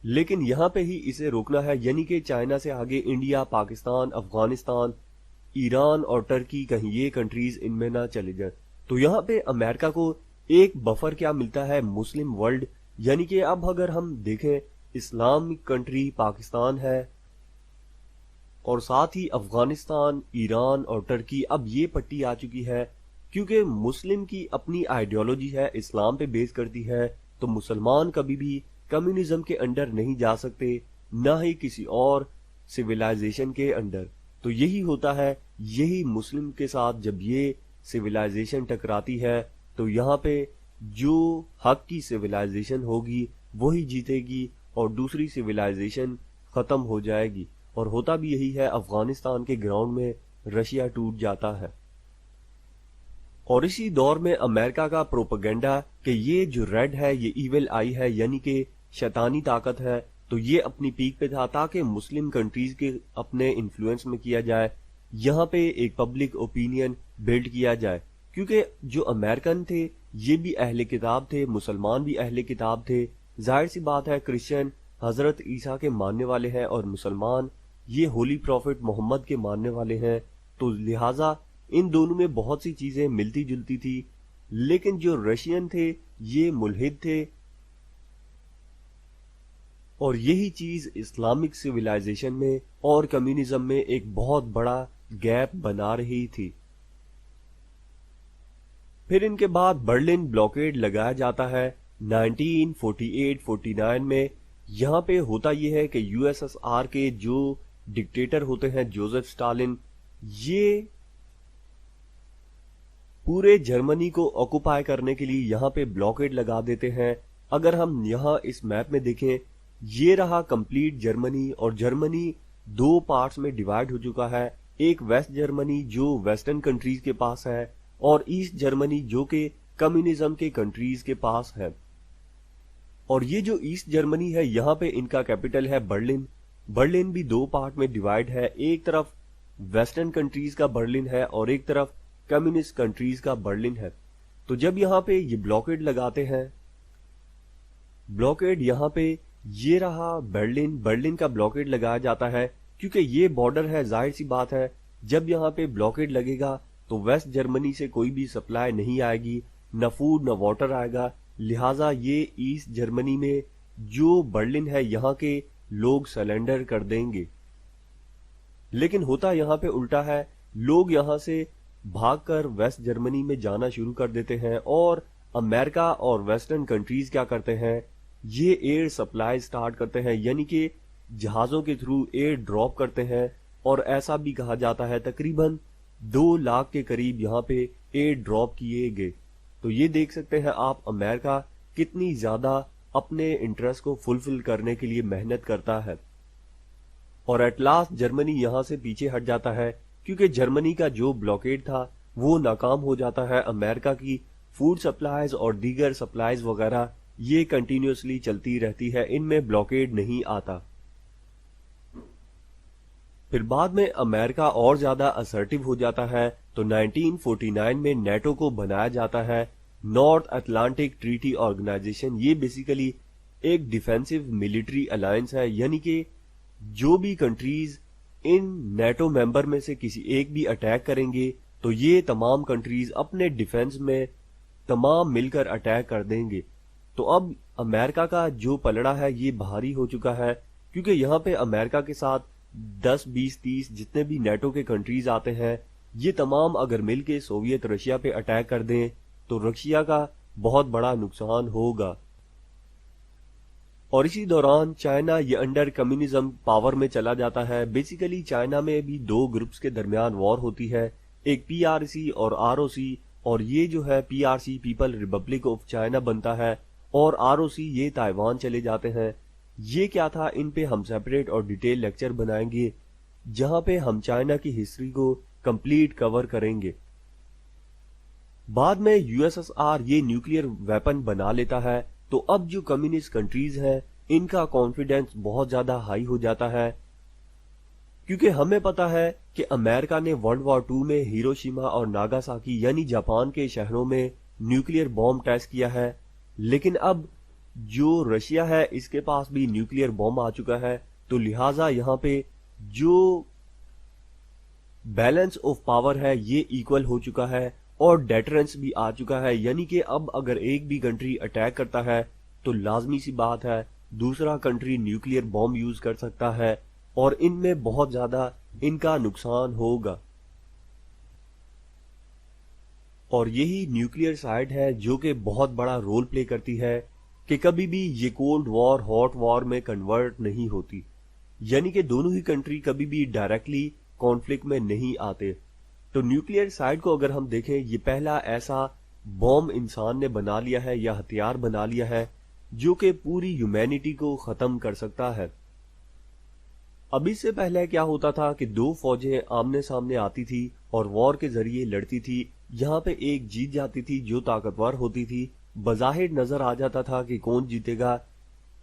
لیکن یہاں پہ ہی اسے روکنا ہے، یعنی کہ چائنا سے آگے انڈیا، پاکستان، افغانستان، ایران اور ٹرکی، کہیں یہ کنٹریز ان میں نہ چلے جائیں۔ تو یہاں پہ امریکہ کو ایک بفر کیا ملتا ہے؟ مسلم ورلڈ، یعنی کہ اب اگر ہم دیکھیں اسلامک کنٹری پاکستان ہے اور ساتھ ہی افغانستان، ایران اور ٹرکی، اب یہ پٹی آ چکی ہے کیونکہ مسلم کی اپنی آئیڈیالوجی ہے، اسلام پہ بیس کرتی ہے، تو مسلمان کبھی بھی کمیونزم کے انڈر نہیں جا سکتے، نہ ہی کسی اور سویلائزیشن کے انڈر۔ تو یہی ہوتا ہے، یہی مسلم کے ساتھ جب یہ سویلائزیشن ٹکراتی ہے تو یہاں پہ جو حق کی سویلائزیشن ہوگی وہی جیتے گی اور دوسری سویلائزیشن ختم ہو جائے گی، اور ہوتا بھی یہی ہے۔ افغانستان کے گراؤنڈ میں رشیا ٹوٹ جاتا ہے، اور اسی دور میں امریکہ کا پروپیگنڈا کہ یہ جو ریڈ ہے یہ ایول آئی ہے، یعنی کہ شیطانی طاقت ہے، تو یہ اپنی پیک پہ تھا تاکہ مسلم کنٹریز کے اپنے انفلوئنس میں کیا جائے، یہاں پہ ایک پبلک اوپینین بلڈ کیا جائے، کیونکہ جو امریکن تھے یہ بھی اہل کتاب تھے، مسلمان بھی اہل کتاب تھے۔ ظاہر سی بات ہے کرسچن حضرت عیسیٰ کے ماننے والے ہیں اور مسلمان یہ ہولی پروفٹ محمد کے ماننے والے ہیں، تو لہٰذا ان دونوں میں بہت سی چیزیں ملتی جلتی تھی۔ لیکن جو رشین تھے یہ ملحد تھے، اور یہی چیز اسلامک سویلائزیشن میں اور کمیونزم میں ایک بہت بڑا گیپ بنا رہی تھی۔ پھر ان کے بعد برلن بلاکیڈ لگایا جاتا ہے 1948-49 میں۔ یہاں پہ ہوتا یہ ہے کہ یو ایس ایس آر کے جو ڈکٹیٹر ہوتے ہیں جوزف اسٹالن، یہ پورے جرمنی کو آکوپائی کرنے کے لیے یہاں پہ بلاکیڈ لگا دیتے ہیں۔ اگر ہم یہاں اس میپ میں دیکھیں، یہ رہا کمپلیٹ جرمنی، اور جرمنی دو پارٹس میں ڈیوائیڈ ہو چکا ہے، ایک ویسٹ جرمنی جو ویسٹرن کنٹریز کے پاس ہے اور ایسٹ جرمنی جو کہ کمیونزم کے کنٹریز کے پاس ہے۔ اور یہ جو ایسٹ جرمنی ہے یہاں پہ ان کا کیپٹل ہے برلن۔ برلن بھی دو پارٹ میں ڈیوائیڈ ہے، ایک طرف ویسٹرن کنٹریز کا برلن ہے اور ایک طرف کمیونسٹ کنٹریز کا برلن ہے۔ تو جب یہاں پہ یہ بلاکیڈ لگاتے ہیں، بلاکیڈ یہاں پہ یہ رہا برلن کا بلاکیڈ لگایا جاتا ہے کیونکہ یہ بارڈر ہے۔ ظاہر سی بات ہے جب یہاں پہ بلاکیڈ لگے گا تو ویسٹ جرمنی سے کوئی بھی سپلائی نہیں آئے گی، نہ فوڈ نہ واٹر آئے گا، لہٰذا یہ ایسٹ جرمنی میں جو برلن ہے یہاں کے لوگ سرنڈر کر دیں گے۔ لیکن ہوتا یہاں پہ الٹا ہے، لوگ یہاں سے بھاگ کر ویسٹ جرمنی میں جانا شروع کر دیتے ہیں، اور امریکہ اور ویسٹرن کنٹریز کیا کرتے ہیں، یہ ایئر سپلائی سٹارٹ کرتے ہیں، یعنی کہ جہازوں کے تھرو ایئر ڈراپ کرتے ہیں، اور ایسا بھی کہا جاتا ہے تقریباً 2 لاکھ کے قریب یہاں پہ ایئر ڈراپ کیے گئے۔ تو یہ دیکھ سکتے ہیں آپ امریکہ کتنی زیادہ اپنے انٹرسٹ کو فلفل کرنے کے لیے محنت کرتا ہے، اور ایٹ لاسٹ جرمنی یہاں سے پیچھے ہٹ جاتا ہے کیونکہ جرمنی کا جو بلاکیڈ تھا وہ ناکام ہو جاتا ہے۔ امریکہ کی فوڈ سپلائیز اور دیگر سپلائیز وغیرہ یہ کنٹینیوسلی چلتی رہتی ہے، ان میں بلاکیڈ نہیں آتا۔ پھر بعد میں امریکہ اور زیادہ اسرٹیو ہو جاتا ہے، تو 1949 میں نیٹو کو بنایا جاتا ہے، نارتھ اٹلانٹک ٹریٹی آرگنائزیشن۔ یہ بیسیکلی ایک ڈیفینسو ملٹری الائنس ہے، یعنی کہ جو بھی کنٹریز ان نیٹو ممبر میں سے کسی ایک بھی اٹیک کریں گے تو یہ تمام کنٹریز اپنے ڈیفنس میں تمام مل کر اٹیک کر دیں گے. تو اب امریکہ کا جو پلڑا ہے یہ بھاری ہو چکا ہے، کیونکہ یہاں پہ امریکہ کے ساتھ 10 20 30 جتنے بھی نیٹو کے کنٹریز آتے ہیں، یہ تمام اگر مل کے سوویت رشیا پہ اٹیک کر دیں تو رشیا کا بہت بڑا نقصان ہوگا. اور اسی دوران چائنا یہ انڈر کمیونزم پاور میں چلا جاتا ہے. بیسیکلی چائنا میں بھی دو گروپس کے درمیان وار ہوتی ہے، ایک پی آر سی اور آر او سی، اور یہ جو ہے P R see people republic of China بنتا ہے، اور آر او سی یہ تائیوان چلے جاتے ہیں. یہ کیا تھا، ان پہ ہم سیپریٹ اور ڈیٹیل لیکچر بنائیں گے جہاں پہ ہم چائنا کی ہسٹری کو کمپلیٹ کور کریں گے. بعد میں یو ایس ایس آر یہ نیوکلیئر ویپن بنا لیتا ہے، تو اب جو کمیونسٹ کنٹریز ہیں ان کا کانفیڈنس بہت زیادہ ہائی ہو جاتا ہے، کیونکہ ہمیں پتا ہے کہ امریکہ نے ورلڈ وار 2 میں ہیروشیما اور ناگاساکی یعنی جاپان کے شہروں میں نیوکلیئر بوم ٹیسٹ کیا ہے. لیکن اب جو رشیا ہے اس کے پاس بھی نیوکلیئر بوم آ چکا ہے، تو لہٰذا یہاں پہ جو بیلنس آف پاور ہے یہ ایکول ہو چکا ہے، اور ڈیٹرنس بھی آ چکا ہے. یعنی کہ اب اگر ایک بھی کنٹری اٹیک کرتا ہے تو لازمی سی بات ہے دوسرا کنٹری نیوکلیئر بوم یوز کر سکتا ہے، اور ان میں بہت زیادہ ان کا نقصان ہوگا. اور یہی نیوکلیئر سائٹ ہے جو کہ بہت بڑا رول پلے کرتی ہے کہ کبھی بھی یہ کولڈ وار ہاٹ وار میں کنورٹ نہیں ہوتی. یعنی کہ دونوں ہی کنٹری کبھی بھی ڈائریکٹلی کانفلکٹ میں نہیں آتے. تو نیوکلیئر سائٹ کو اگر ہم دیکھیں، یہ پہلا ایسا بوم انسان نے بنا لیا ہے یا ہتھیار بنا لیا ہے جو کہ پوری ہیومینٹی کو ختم کر سکتا ہے. اب اس سے پہلے کیا ہوتا تھا کہ دو فوجیں آمنے سامنے آتی تھی اور وار کے ذریعے لڑتی تھی. یہاں پہ ایک جیت جاتی تھی جو طاقتور ہوتی تھی، بظاہر نظر آ جاتا تھا کہ کون جیتے گا.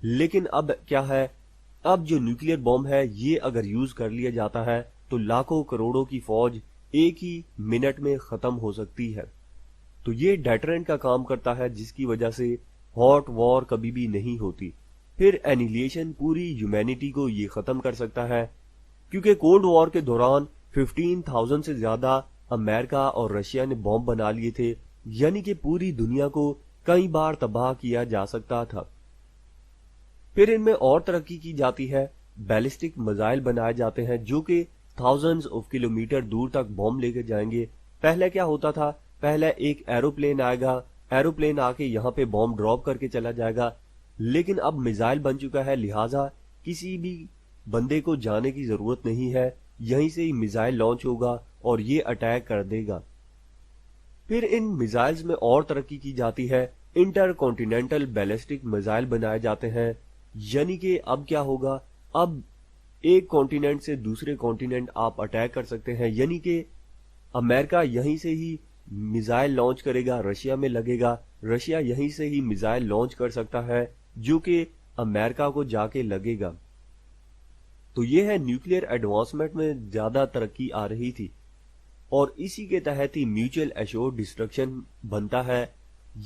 لیکن اب کیا ہے، اب جو نیوکلیئر بوم ہے یہ اگر یوز کر لیا جاتا ہے تو لاکھوں کروڑوں کی فوج ایک ہی منٹ میں ختم ہو سکتی ہے. تو یہ ڈیٹرنٹ کا کام کرتا ہے جس کی وجہ سے ہاٹ وار کبھی بھی نہیں ہوتی. پھر اینیلیشن پوری ہیومینٹی کو یہ ختم کر سکتا ہے، کیونکہ کولڈ وار کے دوران 15,000 سے زیادہ امریکہ اور رشیا نے بم بنا لیے تھے. یعنی کہ پوری دنیا کو کئی بار تباہ کیا جا سکتا تھا. پھر ان میں اور ترقی کی جاتی ہے، بیلسٹک میزائل بنائے جاتے ہیں جو کہ تھاؤزنڈز آف کلومیٹر دور تک بم لے کے جائیں گے. پہلے کیا ہوتا تھا، پہلے ایک ایروپلین آئے گا، ایروپلین آ کے یہاں پہ بم ڈراپ کر کے چلا جائے گا. لیکن اب میزائل بن چکا ہے، لہٰذا کسی بھی بندے کو جانے کی ضرورت نہیں ہے، یہیں سے ہی میزائل لانچ ہوگا اور یہ اٹیک کر دے گا. پھر ان میزائلز میں اور ترقی کی جاتی ہے، انٹر کانٹیننٹل بیلسٹک میزائل بنائے جاتے ہیں. یعنی کہ اب کیا ہوگا، اب ایک کانٹیننٹ سے دوسرے کانٹیننٹ آپ اٹیک کر سکتے ہیں. یعنی کہ امریکہ یہیں سے ہی میزائل لانچ کرے گا، رشیا میں لگے گا، رشیا یہیں سے ہی میزائل لانچ کر سکتا ہے جو کہ امریکہ کو جا کے لگے گا. تو یہ ہے نیوکلیئر ایڈوانسمنٹ میں زیادہ ترقی آ رہی تھی، اور اسی کے تحت ہی میوچل ایشورڈ ڈسٹرکشن بنتا ہے.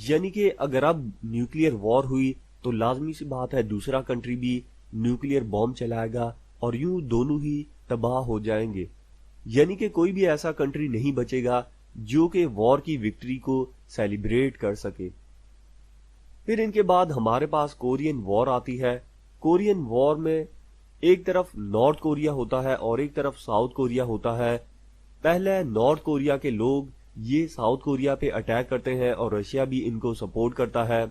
یعنی کہ اگر اب نیوکلیئر وار ہوئی تو لازمی سی بات ہے دوسرا کنٹری بھی نیوکلیئر بوم چلائے گا اور یوں دونوں ہی تباہ ہو جائیں گے. یعنی کہ کوئی بھی ایسا کنٹری نہیں بچے گا جو کہ وار کی وکٹری کو سیلیبریٹ کر سکے. پھر ان کے بعد ہمارے پاس کورین وار آتی ہے. کورین وار میں ایک طرف نارتھ کوریا ہوتا ہے اور ایک طرف ساؤتھ کوریا ہوتا ہے. پہلے نارتھ کوریا کے لوگ یہ ساؤتھ کوریا پہ اٹیک کرتے ہیں اور رشیا بھی ان کو سپورٹ کرتا ہے.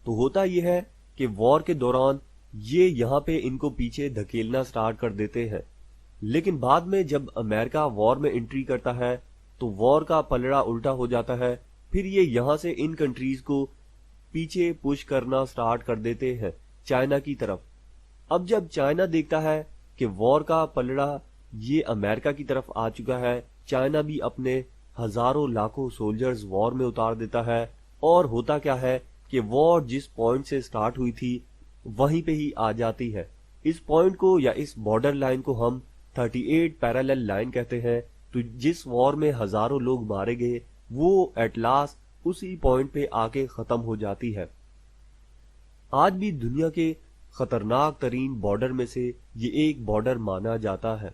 تو ہوتا یہ ہے کہ وار کے دوران یہ یہاں پہ ان کو پیچھے دھکیلنا سٹارٹ کر دیتے ہیں. لیکن بعد میں جب امریکہ وار میں انٹری کرتا ہے تو وار کا پلڑا الٹا ہو جاتا ہے. پھر یہ یہاں سے ان کنٹریز کو پیچھے پش کرنا سٹارٹ کر دیتے ہیں چائنا کی طرف. اب جب چائنا دیکھتا ہے کہ وار کا پلڑا یہ امریکہ کی طرف آ چکا ہے، چائنا بھی اپنے ہزاروں لاکھوں سولجرز وار میں اتار دیتا ہے. اور ہوتا کیا ہے کہ وار جس پوائنٹ سے سٹارٹ ہوئی تھی وہیں پہ ہی آ جاتی ہے. اس پوائنٹ کو یا اس بارڈر لائن کو ہم 38 پیرالل لائن کہتے ہیں. تو جس وار میں ہزاروں لوگ مارے گئے وہ ایٹ لاسٹ اسی پوائنٹ پہ آ کے ختم ہو جاتی ہے. آج بھی دنیا کے خطرناک ترین بارڈر میں سے یہ ایک بارڈر مانا جاتا ہے۔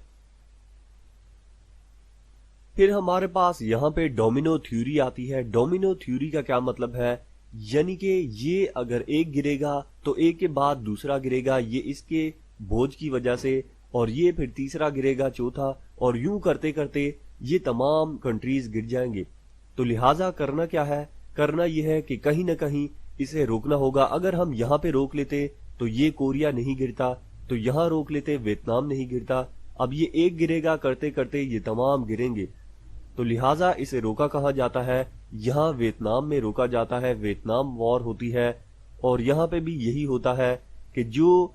پھر ہمارے پاس یہاں پہ ڈومینو تھیوری آتی ہے۔ ڈومینو تھیوری کا کیا مطلب ہے؟ یعنی کہ یہ اگر ایک گرے گا تو ایک کے بعد دوسرا گرے گا، یہ اس کے بوجھ کی وجہ سے، اور یہ پھر تیسرا گرے گا، چوتھا، اور یوں کرتے کرتے یہ تمام کنٹریز گر جائیں گے۔ تو لہٰذا کرنا کیا ہے؟ کرنا یہ ہے کہ کہیں نہ کہیں اسے روکنا ہوگا۔ اگر ہم یہاں پہ روک لیتے تو یہ کوریا نہیں گرتا، تو یہاں روک لیتے ویتنام نہیں گرتا، اب یہ ایک گرے گا، کرتے کرتے یہ تمام گریں گے۔ تو لہٰذا اسے روکا کہاں جاتا ہے؟ یہاں ویتنام میں روکا جاتا ہے، ویتنام وار ہوتی ہے۔ اور یہاں پہ بھی یہی ہوتا ہے کہ جو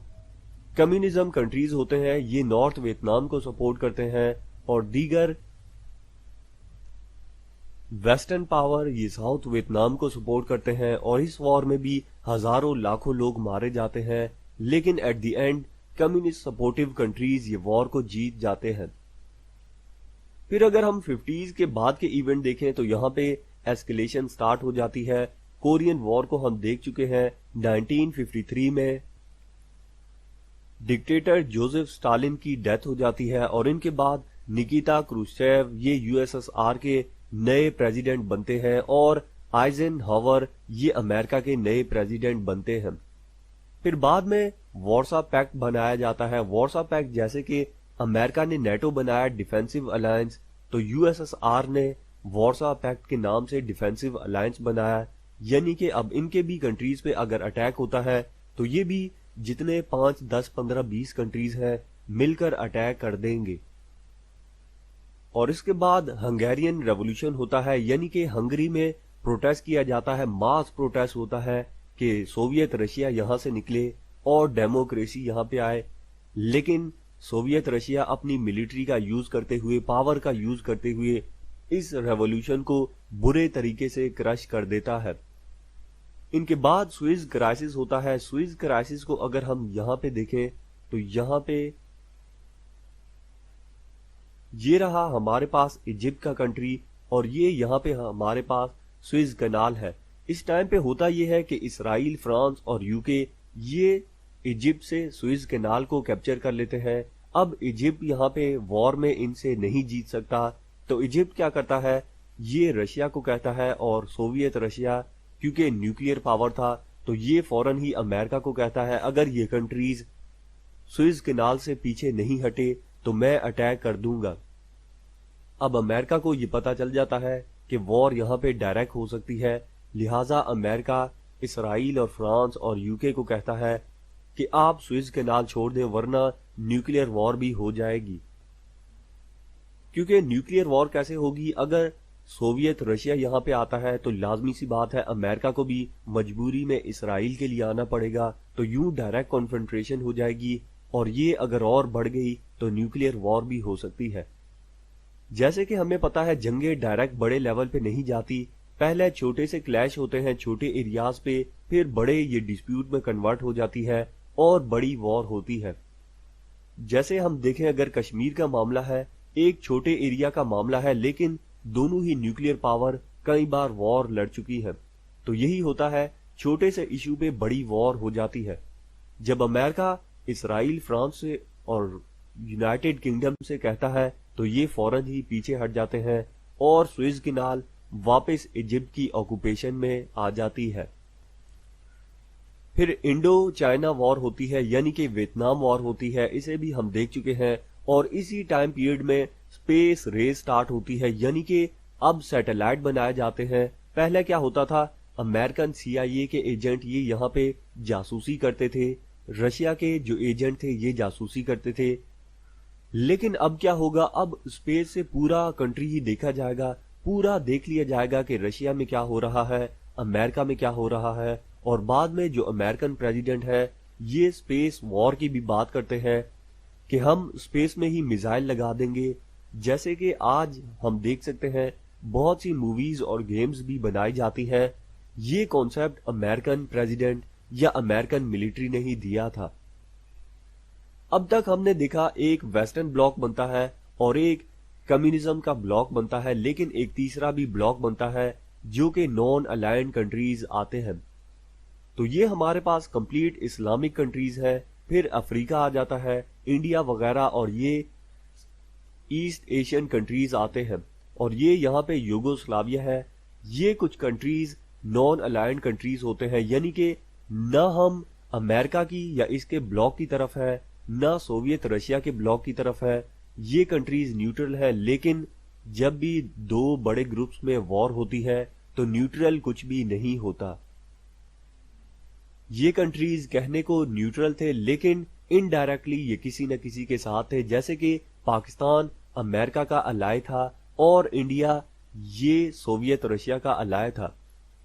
کمیونزم کنٹریز ہوتے ہیں یہ نارتھ ویتنام کو سپورٹ کرتے ہیں، اور دیگر ویسٹرن پاور یہ ساؤتھ ویتنام کو سپورٹ کرتے ہیں، اور اس وار میں بھی ہزاروں لاکھوں لوگ مارے جاتے ہیں، لیکن at the end communist supportive countries یہ وار کو جیت جاتے ہیں۔ پھر اگر ہم 50s کے بعد کے ایونٹ دیکھیں تو یہاں پہ ایسکیلیشن سٹارٹ ہو جاتی ہے۔ کورین وار کو ہم دیکھ چکے ہیں 1953 میں ڈکٹیٹر جوزف سٹالن کی ڈیتھ ہو جاتی ہے، اور ان کے بعد نکیتا کروشچیو یہ USSR کے نئے پریزیڈنٹ بنتے ہیں، اور آئزن ہاور یہ امریکہ کے نئے پریزیڈنٹ بنتے ہیں۔ پھر بعد میں وارسا پیکٹ بنایا جاتا ہے۔ وارسا پیکٹ جیسے کہ امریکہ نے نیٹو بنایا ڈیفینسو الائنس، تو USSR نے وارسا پیکٹ کے نام سے ڈیفینسو الائنس بنایا، یعنی کہ اب ان کے بھی کنٹریز پہ اگر اٹیک ہوتا ہے تو یہ بھی جتنے 5 10 15 20 کنٹریز ہیں مل کر اٹیک کر دیں گے۔ اور اس کے بعد ہنگیرین ریولوشن ہوتا ہے، یعنی کہ ہنگری میں پروٹیسٹ کیا جاتا ہے، ماس پروٹیسٹ ہوتا ہے کہ سوویت رشیا یہاں سے نکلے اور ڈیموکریسی یہاں پہ آئے، لیکن سوویت رشیا اپنی ملٹری کا یوز کرتے ہوئے، پاور کا یوز کرتے ہوئے اس ریولوشن کو برے طریقے سے کرش کر دیتا ہے۔ ان کے بعد سوئز کرائسس ہوتا ہے۔ سوئز کرائسس کو اگر ہم یہاں پہ دیکھیں تو یہاں پہ یہ رہا ہمارے پاس ایجپٹ کا کنٹری، اور یہ یہاں پہ ہمارے پاس سوئز کنال ہے۔ اس ٹائم پہ ہوتا یہ ہے کہ اسرائیل، فرانس اور UK یہ ایجپٹ سے سوئز کنال کو کیپچر کر لیتے ہیں۔ اب ایجپٹ یہاں پہ وار میں ان سے نہیں جیت سکتا، تو ایجپٹ کیا کرتا ہے؟ یہ رشیا کو کہتا ہے، اور سوویت رشیا کیونکہ نیوکلیئر پاور تھا تو یہ فوراً ہی امریکہ کو کہتا ہے اگر یہ کنٹریز سوئز کنال سے پیچھے نہیں ہٹے تو میں اٹیک کر دوں گا۔ اب امریکہ کو یہ پتا چل جاتا ہے کہ وار یہاں پہ ڈائریکٹ ہو سکتی ہے، لہٰذا امریکہ اسرائیل اور فرانس اور UK کو کہتا ہے کہ آپ سوئز کنال چھوڑ دیں ورنہ نیوکلیئر وار بھی ہو جائے گی۔ کیونکہ نیوکلیئر وار کیسے ہوگی؟ اگر سوویت رشیا یہاں پہ آتا ہے تو لازمی سی بات ہے امریکہ کو بھی مجبوری میں اسرائیل کے لیے آنا پڑے گا، تو یوں ڈائریکٹ کنفرنٹریشن ہو جائے گی، اور یہ اگر اور بڑھ گئی تو نیوکلیئر وار بھی ہو سکتی ہے۔ جیسے کہ ہمیں پتا ہے جنگیں ڈائریکٹ بڑے لیول پہ نہیں جاتی، پہلے چھوٹے سے کلیش ہوتے ہیں چھوٹے ایریاز پہ، پھر بڑے یہ ڈسپیوٹ میں کنورٹ ہو جاتی ہے اور بڑی وار ہوتی ہے۔ جیسے ہم دیکھیں اگر کشمیر کا معاملہ ہے، ایک چھوٹے ایریا کا معاملہ ہے، لیکن دونوں ہی نیوکلیئر پاور کئی بار وار لڑ چکی ہے، تو یہی ہوتا ہے چھوٹے سے ایشو پہ بڑی وار ہو جاتی ہے۔ جب امریکہ اسرائیل، فرانس سے اور یونائٹڈ کنگڈم سے کہتا ہے تو یہ فوراً ہی پیچھے ہٹ جاتے ہیں، اور سوئز کنال واپس ایجپٹ کی آکوپیشن میں آ جاتی ہے۔ پھر انڈو چائنا وار ہوتی ہے، یعنی کہ ویتنام وار ہوتی ہے، اسے بھی ہم دیکھ چکے ہیں، اور اسی ٹائم پیریڈ میں اسپیس ریس سٹارٹ ہوتی ہے، یعنی کہ اب سیٹلائٹ بنائے جاتے ہیں۔ پہلے کیا ہوتا تھا؟ امریکن CIA کے ایجنٹ یہ یہاں پہ جاسوسی کرتے تھے، رشیا کے جو ایجنٹ تھے یہ جاسوسی کرتے تھے، لیکن اب کیا ہوگا؟ اب اسپیس سے پورا کنٹری ہی دیکھا جائے گا، پورا دیکھ لیا جائے گا کہ رشیا میں کیا ہو رہا ہے، امریکہ میں کیا ہو رہا ہے، اور بعد میں جو امریکن پریزیڈنٹ ہے یہ اسپیس وار کی بھی بات کرتے ہیں کہ ہم اسپیس میں ہی میزائل لگا دیں گے۔ جیسے کہ آج ہم دیکھ سکتے ہیں بہت سی موویز اور گیمز بھی بنائی جاتی ہیں، یہ کانسیپٹ امریکن پریزیڈنٹ یا امریکن ملٹری نے ہی دیا تھا۔ اب تک ہم نے دیکھا ایک ویسٹرن بلاک بنتا ہے اور ایک کمیونزم کا بلاک بنتا ہے، لیکن ایک تیسرا بھی بلاک بنتا ہے جو کہ نان الائنڈ کنٹریز آتے ہیں۔ تو یہ ہمارے پاس کمپلیٹ اسلامک کنٹریز ہے. پھر افریقہ آ جاتا ہے, انڈیا وغیرہ, اور یہ ایسٹ ایشین کنٹریز آتے ہیں, اور یہ یہاں پہ یوگوسلاویا ہے. یہ کچھ کنٹریز نان الائنڈ کنٹریز ہوتے ہیں, یعنی کہ نہ ہم امریکہ کی یا اس کے بلاک کی طرف ہے, نہ سوویت رشیا کے بلاک کی طرف ہے. یہ کنٹریز نیوٹرل ہے, لیکن جب بھی دو بڑے گروپس میں وار ہوتی ہے تو نیوٹرل کچھ بھی نہیں ہوتا. یہ کنٹریز کہنے کو نیوٹرل تھے, لیکن انڈائریکٹلی یہ کسی نہ کسی کے ساتھ تھے, جیسے کہ پاکستان امریکہ کا الائے تھا اور انڈیا یہ سوویت رشیا کا الائے تھا.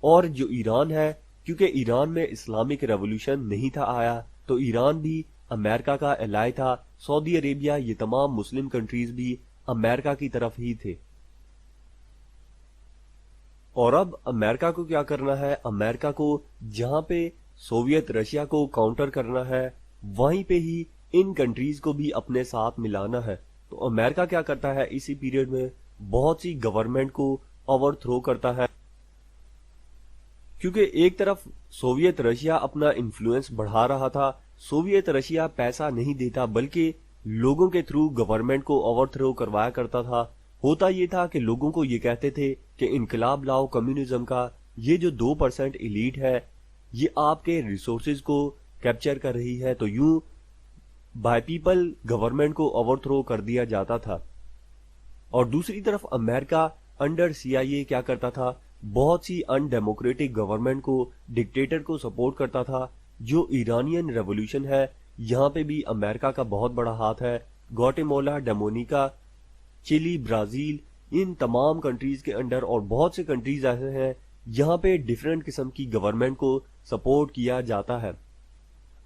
اور جو ایران ہے, کیونکہ ایران میں اسلامک ریولوشن نہیں تھا آیا, تو ایران بھی امریکہ کا الائے تھا. سعودی عربیہ, یہ تمام مسلم کنٹریز بھی امریکہ کی طرف ہی تھے. اور اب امریکہ کو کیا کرنا ہے؟ امریکہ کو جہاں پہ سوویت رشیا کو کاؤنٹر کرنا ہے, وہیں پہ ہی ان کنٹریز کو بھی اپنے ساتھ ملانا ہے. تو امریکہ کیا کرتا ہے اسی پیریڈ میں؟ بہت سی گورنمنٹ کو اوور تھرو کرتا ہے, کیونکہ ایک طرف سوویت رشیا اپنا انفلوئنس بڑھا رہا تھا. سوویت رشیا پیسہ نہیں دیتا, بلکہ لوگوں کے تھرو گورنمنٹ کو اوور تھرو کروایا کرتا تھا. ہوتا یہ تھا کہ لوگوں کو یہ کہتے تھے کہ انقلاب لاؤ کمیونزم کا, یہ جو 2% ایلیٹ ہے یہ آپ کے ریسورسز کو کیپچر کر رہی ہے, تو یوں بائی پیپل گورنمنٹ کو اوور تھرو کر دیا جاتا تھا. اور دوسری طرف امریکہ انڈر CIA کیا کرتا تھا؟ بہت سی ان ڈیموکریٹک گورنمنٹ کو, ڈکٹیٹر کو سپورٹ کرتا تھا. جو ایرانین ریولوشن ہے, یہاں پہ بھی امریکہ کا بہت بڑا ہاتھ ہے. گواٹیمالا, ڈومینیکا, چلی, برازیل, ان تمام کنٹریز کے انڈر, اور بہت سے کنٹریز ایسے ہیں یہاں پہ ڈیفرنٹ قسم کی گورنمنٹ کو سپورٹ کیا جاتا ہے.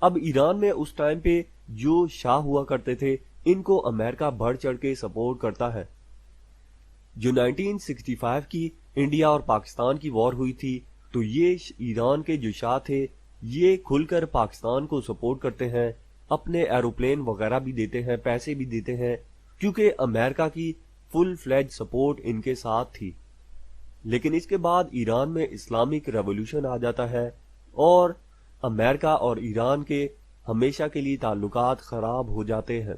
اب ایران میں اس ٹائم پہ جو شاہ ہوا کرتے تھے, ان کو امریکہ بڑھ چڑھ کے سپورٹ کرتا ہے. جو 1965 کی انڈیا اور پاکستان کی وار ہوئی تھی, تو یہ ایران کے جو شاہ تھے یہ کھل کر پاکستان کو سپورٹ کرتے ہیں, اپنے ایروپلین وغیرہ بھی دیتے ہیں, پیسے بھی دیتے ہیں, کیونکہ امریکہ کی فل فلیج سپورٹ ان کے ساتھ تھی. لیکن اس کے بعد ایران میں اسلامک ریولوشن آ جاتا ہے اور امریکہ اور ایران کے ہمیشہ کے لیے تعلقات خراب ہو جاتے ہیں.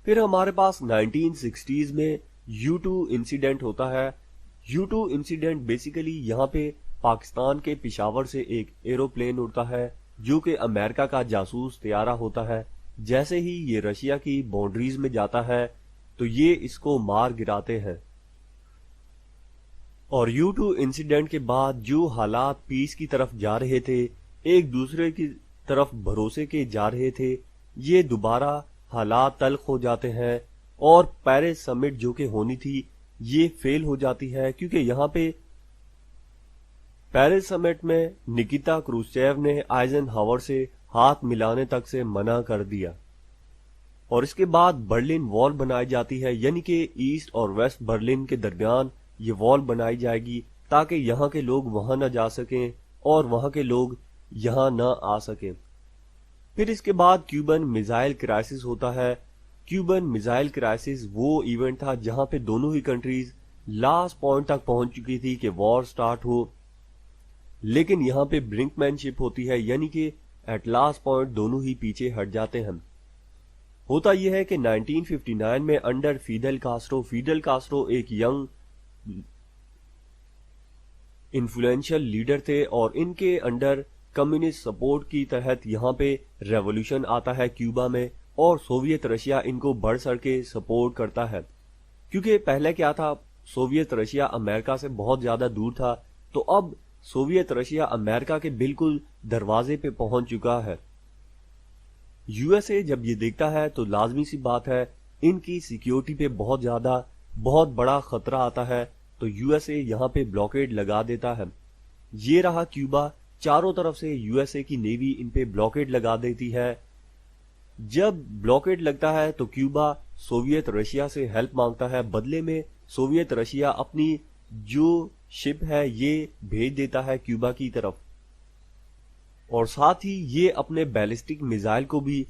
پھر ہمارے پاس 1960s میں U2 انسیڈنٹ ہوتا ہے. U2 انسیڈنٹ بیسیکلی یہاں پہ پاکستان کے پشاور سے ایک ایروپلین اڑتا ہے جو کہ امریکہ کا جاسوس طیارہ ہوتا ہے. جیسے ہی یہ رشیا کی باؤنڈریز میں جاتا ہے تو یہ اس کو مار گراتے ہیں. اور U2 انسیڈنٹ کے بعد جو حالات پیس کی طرف جا رہے تھے, ایک دوسرے کی طرف بھروسے کے جا رہے تھے, یہ دوبارہ حالات تلخ ہو جاتے ہیں. اور پیرس سمٹ جو کہ ہونی تھی یہ فیل ہو جاتی ہے, کیونکہ یہاں پہ پیرس سمٹ میں نکیتا کروسچیو نے آئزن ہاور سے ہاتھ ملانے تک سے منع کر دیا. اور اس کے بعد برلن وال بنائی جاتی ہے, یعنی کہ ایسٹ اور ویسٹ برلن کے درمیان یہ وال بنائی جائے گی تاکہ یہاں کے لوگ وہاں نہ جا سکیں اور وہاں کے لوگ یہاں نہ آ سکیں. پھر اس کے بعد کیوبن میزائل کرائسس ہوتا ہے. کیوبن میزائل کرائسس وہ ایونٹ تھا جہاں پہ دونوں ہی کنٹریز لاسٹ پوائنٹ تک پہنچ چکی تھی کہ وار سٹارٹ ہو, لیکن یہاں پہ برنک مین شپ ہوتی ہے, یعنی کہ ایٹ لاسٹ پوائنٹ دونوں ہی پیچھے ہٹ جاتے ہیں. ہوتا یہ ہے کہ 1959 میں انڈر فیڈل کاسٹرو ایک ینگ انفلوئنشل لیڈر تھے, اور ان کے انڈر کمیونسٹ سپورٹ کی تحت یہاں پہ ریولوشن آتا ہے کیوبا میں, اور سوویت رشیا ان کو بڑھ چڑھ کے سپورٹ کرتا ہے. کیونکہ پہلے کیا تھا, سوویت رشیا امریکہ سے بہت زیادہ دور تھا, تو اب سوویت رشیا امریکہ کے بالکل دروازے پہ پہنچ چکا ہے. USA جب یہ دیکھتا ہے تو لازمی سی بات ہے ان کی سیکیورٹی پہ بہت بڑا خطرہ آتا ہے, تو USA یہاں پہ بلاکیڈ لگا دیتا ہے. یہ رہا کیوبا, چاروں طرف سے USA کی نیوی ان پہ بلاکیڈ لگا دیتی ہے. جب بلاکیڈ لگتا ہے تو کیوبا سوویت رشیا سے ہیلپ مانگتا ہے, بدلے میں سوویت رشیا اپنی جو شپ ہے یہ بھیج دیتا ہے کیوبا کی طرف, اور ساتھ ہی یہ اپنے بیلسٹک میزائل کو بھی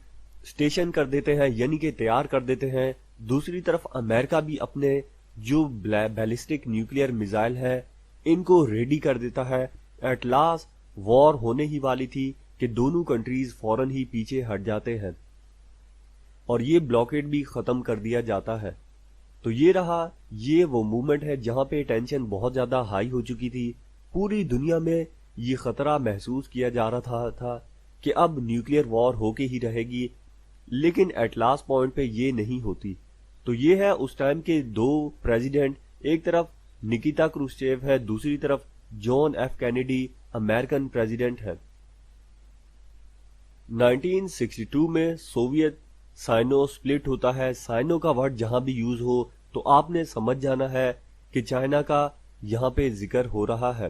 اسٹیشن کر دیتے ہیں, یعنی کہ تیار کر دیتے ہیں. دوسری طرف امریکہ بھی اپنے جو بیلسٹک نیوکلیئر میزائل ہے ان کو ریڈی کر دیتا ہے, ایٹ لاسٹ وار ہونے ہی والی تھی کہ دونوں کنٹریز فوراً ہی پیچھے ہٹ جاتے ہیں اور یہ بلاکیڈ بھی ختم کر دیا جاتا ہے. تو یہ وہ مومنٹ ہے جہاں پہ ٹینشن بہت زیادہ ہائی ہو چکی تھی. پوری دنیا میں یہ خطرہ محسوس کیا جا رہا تھا کہ اب نیوکلیئر وار ہو کے ہی رہے گی، لیکن ایٹ لاسٹ پوائنٹ پہ یہ نہیں ہوتی. تو یہ ہے اس ٹائم کے دو پریزیڈنٹ، ایک طرف نکیتا کروشچیو ہے، دوسری طرف John F Kennedy American president ہے. 1962 میں سوویت سائنو سپلٹ ہوتا ہے. سائنو کا ورڈ جہاں بھی یوز ہو تو آپ نے سمجھ جانا ہے کہ چائنا کا یہاں پہ ذکر ہو رہا ہے.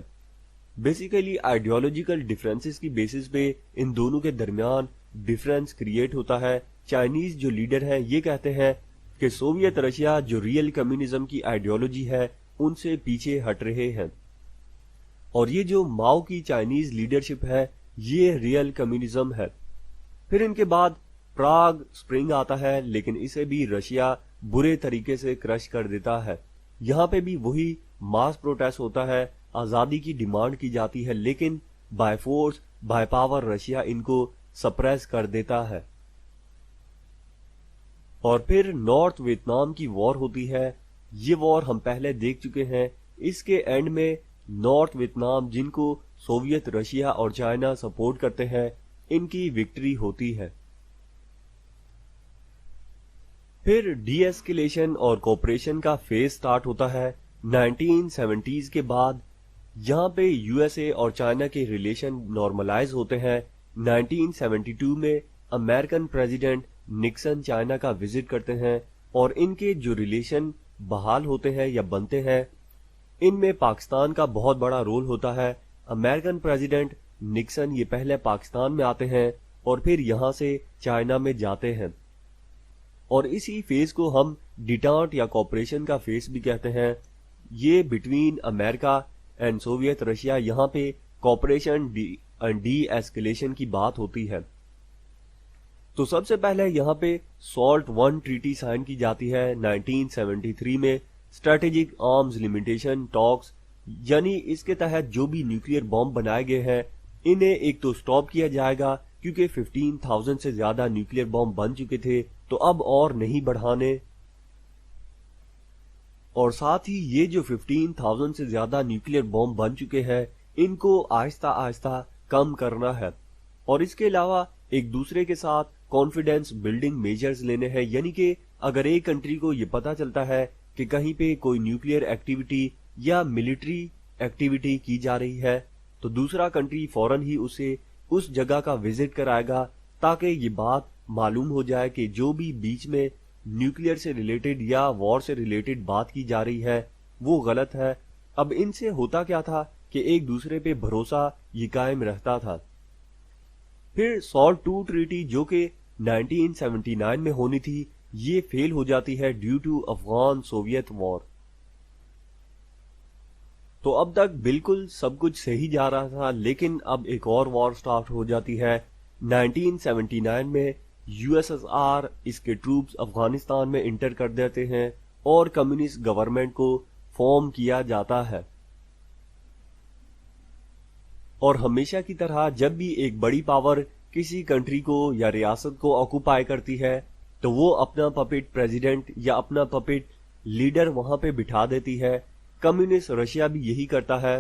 بیسیکلی آئیڈیالوجیکل ڈفرینسز کی بیسس پہ ان دونوں کے درمیان ڈفرینس کریٹ ہوتا ہے. چائنیز جو لیڈر ہیں یہ کہتے ہیں کہ سوویت رشیا جو ریئل کمیونزم کی آئیڈیالوجی ہے ان سے پیچھے ہٹ رہے ہیں، اور یہ جو ماؤ کی چائنیز لیڈرشپ ہے یہ ریئل کمیونزم ہے. پھر ان کے بعد پراگ سپرنگ آتا ہے، لیکن اسے بھی رشیا برے طریقے سے کرش کر دیتا ہے. یہاں پہ بھی وہی ماس پروٹیسٹ ہوتا ہے، آزادی کی ڈیمانڈ کی جاتی ہے، لیکن by force by power Russia ان کو سپریس کر دیتا ہے. اور پھر نارتھ ویتنام کی وار ہوتی ہے. یہ وار ہم پہلے دیکھ چکے ہیں. اس کے اینڈ میں نارتھ ویتنام، جن کو سوویت رشیا اور چائنا سپورٹ کرتے ہیں، ان کی وکٹری ہوتی ہے. پھر ڈی ایسکیلیشن اور کوپریشن کا فیز سٹارٹ ہوتا ہے 1970s کے بعد. یہاں پہ یو ایس اے اور چائنا کے ریلیشن نارملائز ہوتے ہیں. 1972 میں امریکن پریزیڈنٹ نکسن چائنا کا وزٹ کرتے ہیں اور ان کے جو ریلیشن بحال ہوتے ہیں یا بنتے ہیں ان میں پاکستان کا بہت بڑا رول ہوتا ہے. امریکن پریزیڈنٹ نکسن یہ پہلے پاکستان میں آتے ہیں اور پھر یہاں سے چائنا میں جاتے ہیں، اور اسی فیز کو ہم ڈیٹانٹ یا کوپریشن کا فیز بھی کہتے ہیں. یہ between America and Soviet Russia, یہاں پہ کوپریشن ڈی ایسکیلیشن کی بات ہوتی ہے. تو سب سے پہلے یہاں پہ سالٹ 1 ٹریٹی سائن کی جاتی ہے 1973 میں. اسٹریٹجک آرمز لمیٹیشن ٹاکس، یعنی اس کے تحت جو بھی نیوکلیئر بم بنائے گئے ہیں انہیں ایک تو سٹاپ کیا جائے گا، کیونکہ 15,000 سے زیادہ نیوکلیئر بم بن چکے تھے تو اب اور نہیں بڑھانے، اور ساتھ ہی یہ جو 15,000 سے زیادہ نیوکلیئر بم بن چکے ہیں ان کو آہستہ آہستہ کم کرنا ہے. اور اس کے علاوہ ایک دوسرے کے ساتھ کانفیڈینس بلڈنگ میجرز لینے ہیں، یعنی کہ اگر ایک کنٹری کو یہ پتا چلتا ہے کہ کہیں پہ کوئی نیوکلیئر ایکٹیویٹی یا ملٹری ایکٹیویٹی کی جا رہی ہے تو دوسرا کنٹری فوراً ہی اسے اس جگہ کا وزٹ کرائے گا، تاکہ یہ بات معلوم ہو جائے کہ جو بھی بیچ میں نیوکلیئر سے ریلیٹڈ یا وار سے ریلیٹڈ بات کی جا رہی ہے وہ غلط ہے. اب ان سے ہوتا کیا تھا کہ ایک دوسرے پہ بھروسہ یہ قائم رہتا تھا. پھر سالٹ 2 ٹریٹی جو کہ 1979 میں ہونی تھی یہ فیل ہو جاتی ہے ڈیو ٹو افغان سوویت وار. تو اب تک بالکل سب کچھ صحیح جا رہا تھا، لیکن اب ایک اور وار سٹارٹ ہو جاتی ہے 1979 میں. یو ایس ایس آر اس کے ٹروپس افغانستان میں انٹر کر دیتے ہیں اور کمیونسٹ گورنمنٹ کو فارم کیا جاتا ہے. اور ہمیشہ کی طرح جب بھی ایک بڑی پاور کسی کنٹری کو یا ریاست کو آکوپائی کرتی ہے تو وہ اپنا پپٹ پریزیڈنٹ یا اپنا پپٹ لیڈر وہاں پہ بٹھا دیتی ہے. کمیونسٹ رشیا بھی یہی کرتا ہے.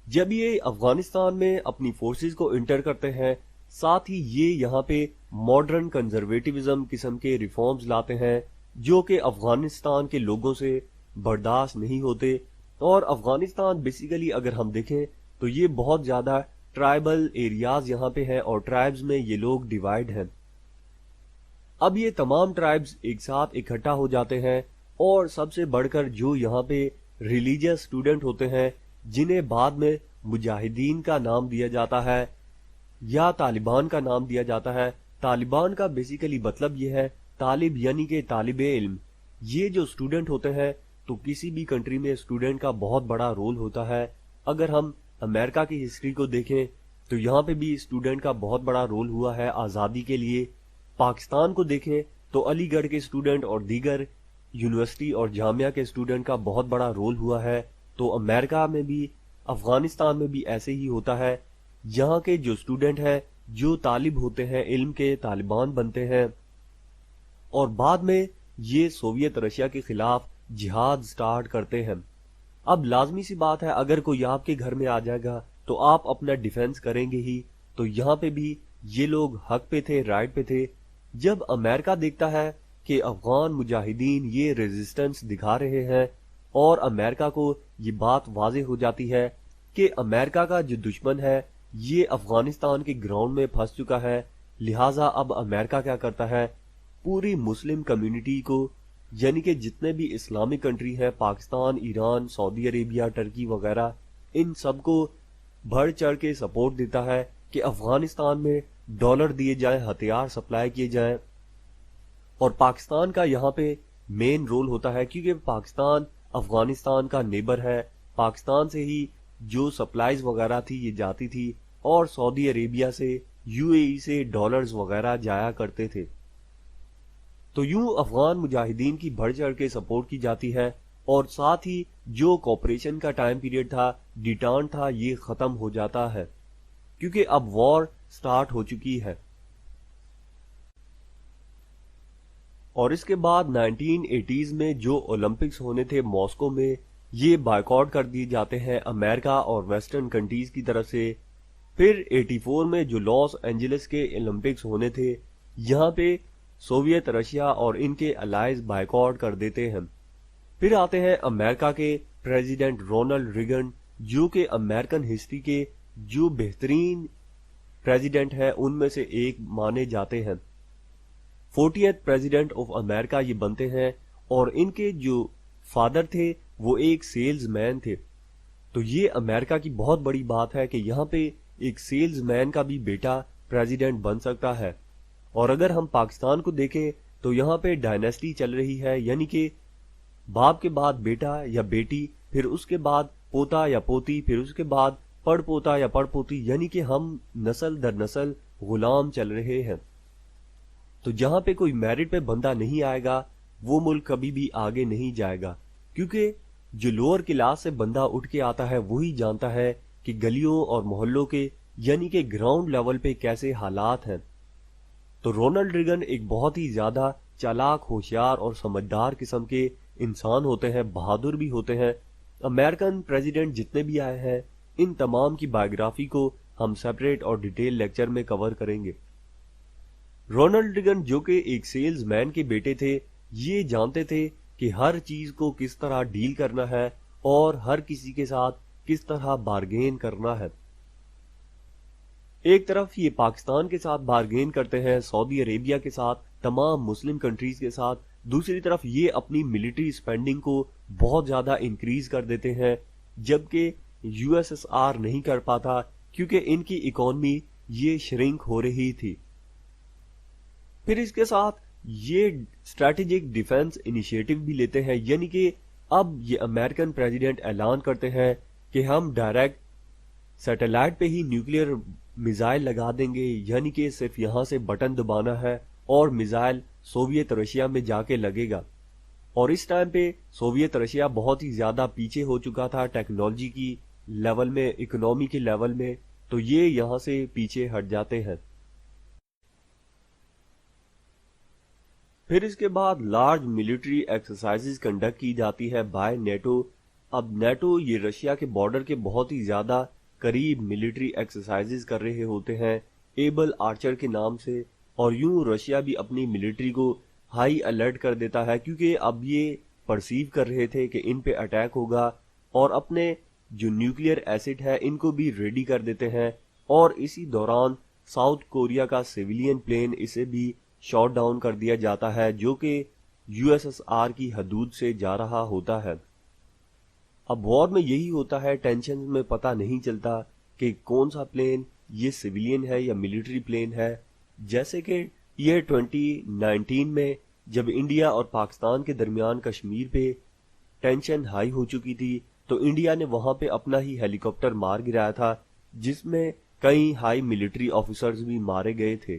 جب یہ افغانستان میں اپنی فورسز کو انٹر کرتے ہیں، ساتھ ہی یہ یہاں پہ ماڈرن کنزرویٹیوزم قسم کے ریفارمز لاتے ہیں جو کہ افغانستان کے لوگوں سے برداشت نہیں ہوتے. اور افغانستان بیسیکلی اگر ہم دیکھیں تو یہ بہت زیادہ ٹرائبل ایریاز یہاں پہ ہیں اور ٹرائبز میں یہ لوگ ڈیوائیڈ ہیں. اب یہ تمام ٹرائبز ایک ساتھ اکٹھا ہو جاتے ہیں، اور سب سے بڑھ کر جو یہاں پہ ریلیجیس اسٹوڈنٹ ہوتے ہیں جنہیں بعد میں مجاہدین کا نام دیا جاتا ہے یا طالبان کا نام دیا جاتا ہے. طالبان کا بیسیکلی مطلب یہ ہے طالب یعنی کہ طالب علم. یہ جو اسٹوڈنٹ ہوتے ہیں تو کسی بھی کنٹری میں اسٹوڈنٹ کا بہت بڑا رول ہوتا ہے. اگر ہم امریکہ کی ہسٹری کو دیکھیں تو یہاں پہ بھی اسٹوڈنٹ کا بہت بڑا رول ہوا ہے آزادی کے لیے. پاکستان کو دیکھیں تو علی گڑھ کے اسٹوڈنٹ اور دیگر یونیورسٹی اور جامعہ کے اسٹوڈنٹ کا بہت بڑا رول ہوا ہے. تو امریکہ میں بھی افغانستان میں بھی ایسے ہی ہوتا ہے. یہاں کے جو اسٹوڈنٹ ہیں، جو طالب ہوتے ہیں، علم کے طالبان بنتے ہیں اور بعد میں یہ سوویت رشیا کے خلاف جہاد سٹارٹ کرتے ہیں. اب لازمی سی بات ہے، اگر کوئی آپ کے گھر میں آ جائے گا تو آپ اپنا ڈیفنس کریں گے ہی. تو یہاں پہ بھی یہ لوگ حق پہ تھے، رائٹ پہ تھے. جب امریکہ دیکھتا ہے کہ افغان مجاہدین یہ ریزسٹنس دکھا رہے ہیں اور امریکہ کو یہ بات واضح ہو جاتی ہے کہ امریکہ کا جو دشمن ہے یہ افغانستان کے گراؤنڈ میں پھنس چکا ہے، لہٰذا اب امریکہ کیا کرتا ہے، پوری مسلم کمیونٹی کو، یعنی کہ جتنے بھی اسلامک کنٹری ہیں، پاکستان، ایران، سعودی عربیہ، ٹرکی وغیرہ، ان سب کو بڑھ چڑھ کے سپورٹ دیتا ہے کہ افغانستان میں ڈالر دیے جائیں، ہتھیار سپلائی کیے جائیں. اور پاکستان کا یہاں پہ مین رول ہوتا ہے کیونکہ پاکستان افغانستان کا نیبر ہے. پاکستان سے ہی جو سپلائیز وغیرہ تھی یہ جاتی تھی اور سعودی عربیہ سے، یو اے ای سے ڈالرز وغیرہ جایا کرتے تھے. تو یوں افغان مجاہدین کی بڑھ چڑھ کے سپورٹ کی جاتی ہے اور ساتھ ہی جو کوپریشن کا ٹائم پیریڈ تھا، ڈیٹانٹ تھا، یہ ختم ہو جاتا ہے کیونکہ اب وار سٹارٹ ہو چکی ہے. اور اس کے بعد 1980s میں جو اولمپکس ہونے تھے ماسکو میں، یہ بائیکاٹ کر دیے جاتے ہیں امریکہ اور ویسٹرن کنٹریز کی طرف سے. پھر 84 میں جو لاس اینجلس کے اولمپکس ہونے تھے، یہاں پہ سوویت رشیا اور ان کے الائز بائیکاٹ کر دیتے ہیں. پھر آتے ہیں امریکہ کے پریزیڈنٹ رونلڈ ریگن، جو کہ امریکن ہسٹری کے جو بہترین پریزیڈنٹ ہیں ان میں سے ایک مانے جاتے ہیں. 40th پریزیڈنٹ آف امریکہ یہ بنتے ہیں اور ان کے جو فادر تھے وہ ایک سیلز مین تھے. تو یہ امریکہ کی بہت بڑی بات ہے کہ یہاں پہ ایک سیلز مین کا بھی بیٹا پریزیڈنٹ بن سکتا ہے. اور اگر ہم پاکستان کو دیکھیں تو یہاں پہ ڈائنیسٹی چل رہی ہے، یعنی کہ باپ کے بعد بیٹا یا بیٹی، پھر اس کے بعد پوتا یا پوتی، پھر اس کے بعد پڑ پوتا یا پڑ پوتی، یعنی کہ ہم نسل در نسل غلام چل رہے ہیں. تو جہاں پہ کوئی میرٹ پہ بندہ نہیں آئے گا وہ ملک کبھی بھی آگے نہیں جائے گا، کیونکہ جو لوور کلاس سے بندہ اٹھ کے آتا ہے وہی جانتا ہے کہ گلیوں اور محلوں کے، یعنی کہ گراؤنڈ لیول پہ کیسے حالات ہیں. تو رونلڈ ریگن ایک بہت ہی زیادہ چالاک، ہوشیار اور سمجھدار قسم کے انسان ہوتے ہیں، بہادر بھی ہوتے ہیں. امریکن پریزیڈنٹ جتنے بھی آئے ہیں ان تمام کی بایوگرافی کو ہم سیپریٹ اور ڈیٹیل لیکچر میں کور کریں گے. رونلڈ ریگن جو کہ ایک سیلز مین کے بیٹے تھے، یہ جانتے تھے کہ ہر چیز کو کس طرح ڈیل کرنا ہے اور ہر کسی کے ساتھ کس طرح بارگین کرنا ہے. ایک طرف یہ پاکستان کے ساتھ بارگین کرتے ہیں، سعودی عربیہ کے ساتھ، تمام مسلم کنٹریز کے ساتھ. دوسری طرف یہ اپنی ملٹری سپینڈنگ کو بہت زیادہ انکریز کر دیتے ہیں، جبکہ یو ایس ایس آر نہیں کر پاتا کیونکہ ان کی اکانومی یہ شرنک ہو رہی تھی. پھر اس کے ساتھ یہ اسٹریٹجک ڈیفنس انیشیٹو بھی لیتے ہیں، یعنی کہ اب یہ امریکن پریزیڈنٹ اعلان کرتے ہیں کہ ہم ڈائریکٹ سیٹلائٹ پہ ہی نیوکلیئر میزائل لگا دیں گے، یعنی کہ صرف یہاں سے بٹن دبانا ہے اور میزائل سوویت رشیا میں جا کے لگے گا. اور اس ٹائم پہ سوویت رشیا بہت ہی زیادہ پیچھے ہو چکا تھا ٹیکنالوجی کی لیول میں، اکنامی کے لیول میں، تو یہ یہاں سے پیچھے ہٹ جاتے ہیں. پھر اس کے بعد لارج ملٹری ایکسرسائزز کنڈکٹ کی جاتی ہے بائی نیٹو. اب نیٹو یہ رشیا کے بارڈر کے بہت ہی زیادہ قریب ملٹری ایکسرسائزز کر رہے ہوتے ہیں ایبل آرچر کے نام سے، اور یوں رشیا بھی اپنی ملٹری کو ہائی الرٹ کر دیتا ہے کیونکہ اب یہ پرسیو کر رہے تھے کہ ان پہ اٹیک ہوگا اور اپنے جو نیوکلیئر ایسٹ ہے ان کو بھی ریڈی کر دیتے ہیں. اور اسی دوران ساؤتھ کوریا کا سیویلین پلین اسے بھی شاٹ ڈاؤن کر دیا جاتا ہے جو کہ یو ایس ایس آر کی حدود سے جا رہا ہوتا ہے. اب وار میں یہی ہوتا ہے، ٹینشن میں پتہ نہیں چلتا کہ کون سا پلین یہ سیویلین ہے یا ملٹری پلین ہے. جیسے کہ ایئر 2019 میں جب انڈیا اور پاکستان کے درمیان کشمیر پہ ٹینشن ہائی ہو چکی تھی تو انڈیا نے وہاں پہ اپنا ہی ہیلی کاپٹر مار گرایا تھا جس میں کئی ہائی ملٹری آفیسرز بھی مارے گئے تھے.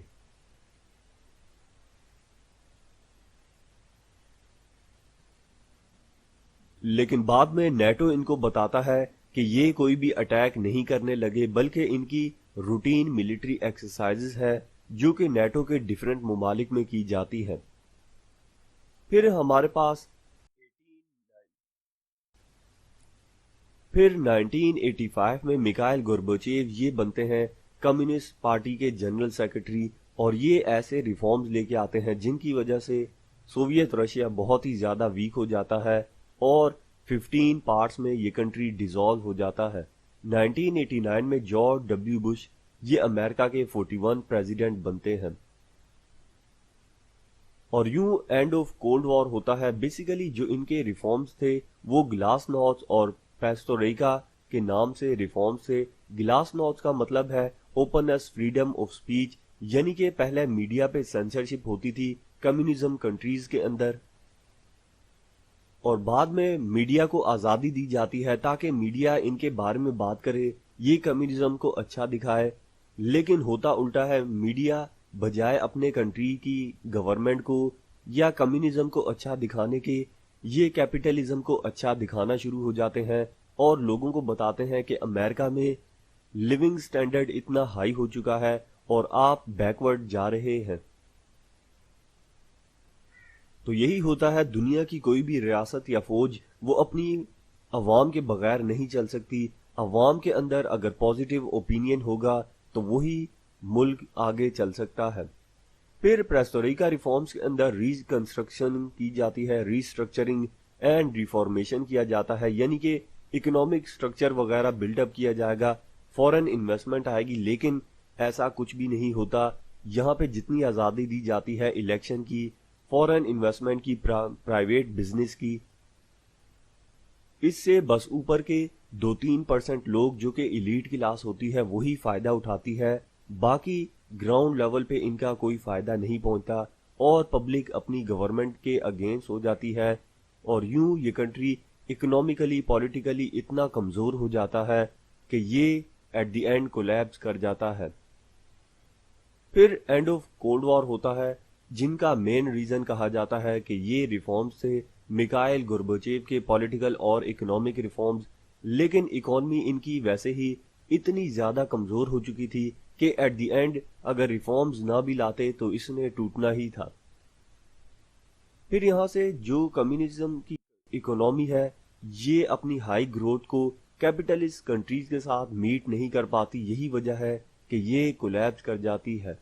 لیکن بعد میں نیٹو ان کو بتاتا ہے کہ یہ کوئی بھی اٹیک نہیں کرنے لگے، بلکہ ان کی روٹین ملٹری ایکسرسائزز ہے جو کہ نیٹو کے ڈیفرنٹ ممالک میں کی جاتی ہے۔ پھر ہمارے پاس 1985 میں میکائل گورباچیو یہ بنتے ہیں کمیونسٹ پارٹی کے جنرل سیکرٹری، اور یہ ایسے ریفارمز لے کے آتے ہیں جن کی وجہ سے سوویت رشیا بہت ہی زیادہ ویک ہو جاتا ہے اور 15 پارٹس میں یہ کنٹری ڈیزالو ہو جاتا ہے۔ 1989 میں جارج ڈبلیو بش یہ امریکہ کے 41 پریزیڈنٹ بنتے ہیں، اور یوں اینڈ آف کولڈ وار ہوتا ہے۔ بیسیکلی جو ان کے ریفارمز تھے وہ گلاس نوٹس اور پیسٹوریکا کے نام سے ریفارمز تھے۔ گلاس نوٹس کا مطلب ہے اوپننس، فریڈم آف سپیچ، یعنی کہ پہلے میڈیا پہ سینسرشپ ہوتی تھی کمیونزم کنٹریز کے اندر، اور بعد میں میڈیا کو آزادی دی جاتی ہے تاکہ میڈیا ان کے بارے میں بات کرے، یہ کمیونزم کو اچھا دکھائے۔ لیکن ہوتا الٹا ہے، میڈیا بجائے اپنے کنٹری کی گورنمنٹ کو یا کمیونزم کو اچھا دکھانے کے، یہ کیپٹلزم کو اچھا دکھانا شروع ہو جاتے ہیں اور لوگوں کو بتاتے ہیں کہ امریکہ میں لیونگ سٹینڈرڈ اتنا ہائی ہو چکا ہے اور آپ بیکورڈ جا رہے ہیں۔ تو یہی ہوتا ہے، دنیا کی کوئی بھی ریاست یا فوج وہ اپنی عوام کے بغیر نہیں چل سکتی۔ عوام کے اندر اگر پازیٹیو اوپینین ہوگا تو وہی ملک آگے چل سکتا ہے۔ پھر پریسٹوریکا ریفارمز کے اندر ریکنسٹرکشن کی جاتی ہے، ریسٹرکچرنگ اینڈ ریفارمیشن کیا جاتا ہے، یعنی کہ اکنامک سٹرکچر وغیرہ بلڈ اپ کیا جائے گا، فورن انویسٹمنٹ آئے گی، لیکن ایسا کچھ بھی نہیں ہوتا۔ یہاں پہ جتنی آزادی دی جاتی ہے الیکشن کی، فورن انویسٹمنٹ کی، پرائیویٹ بزنس کی، اس سے بس اوپر کے 2-3% لوگ جو کہ ایلیٹ کلاس ہوتی ہے وہی فائدہ اٹھاتی ہے، باقی گراؤنڈ لیول پہ ان کا کوئی فائدہ نہیں پہنچتا اور پبلک اپنی گورنمنٹ کے اگینسٹ ہو جاتی ہے، اور یوں یہ کنٹری اکنامکلی پولیٹیکلی اتنا کمزور ہو جاتا ہے کہ یہ ایٹ دی اینڈ کولیپس کر جاتا ہے۔ پھر اینڈ آف کولڈ وار ہوتا ہے، جن کا مین ریزن کہا جاتا ہے کہ یہ ریفارمز تھے میکائل گورباچیو کے پولیٹیکل اور اکنامک ریفارمز، لیکن اکانومی ان کی ویسے ہی اتنی زیادہ کمزور ہو چکی تھی کہ ایٹ دی اینڈ اگر ریفارمز نہ بھی لاتے تو اس نے ٹوٹنا ہی تھا۔ پھر یہاں سے جو کمیونزم کی اکانومی ہے یہ اپنی ہائی گروتھ کو کیپٹلسٹ کنٹریز کے ساتھ میٹ نہیں کر پاتی، یہی وجہ ہے کہ یہ کولیپس کر جاتی ہے۔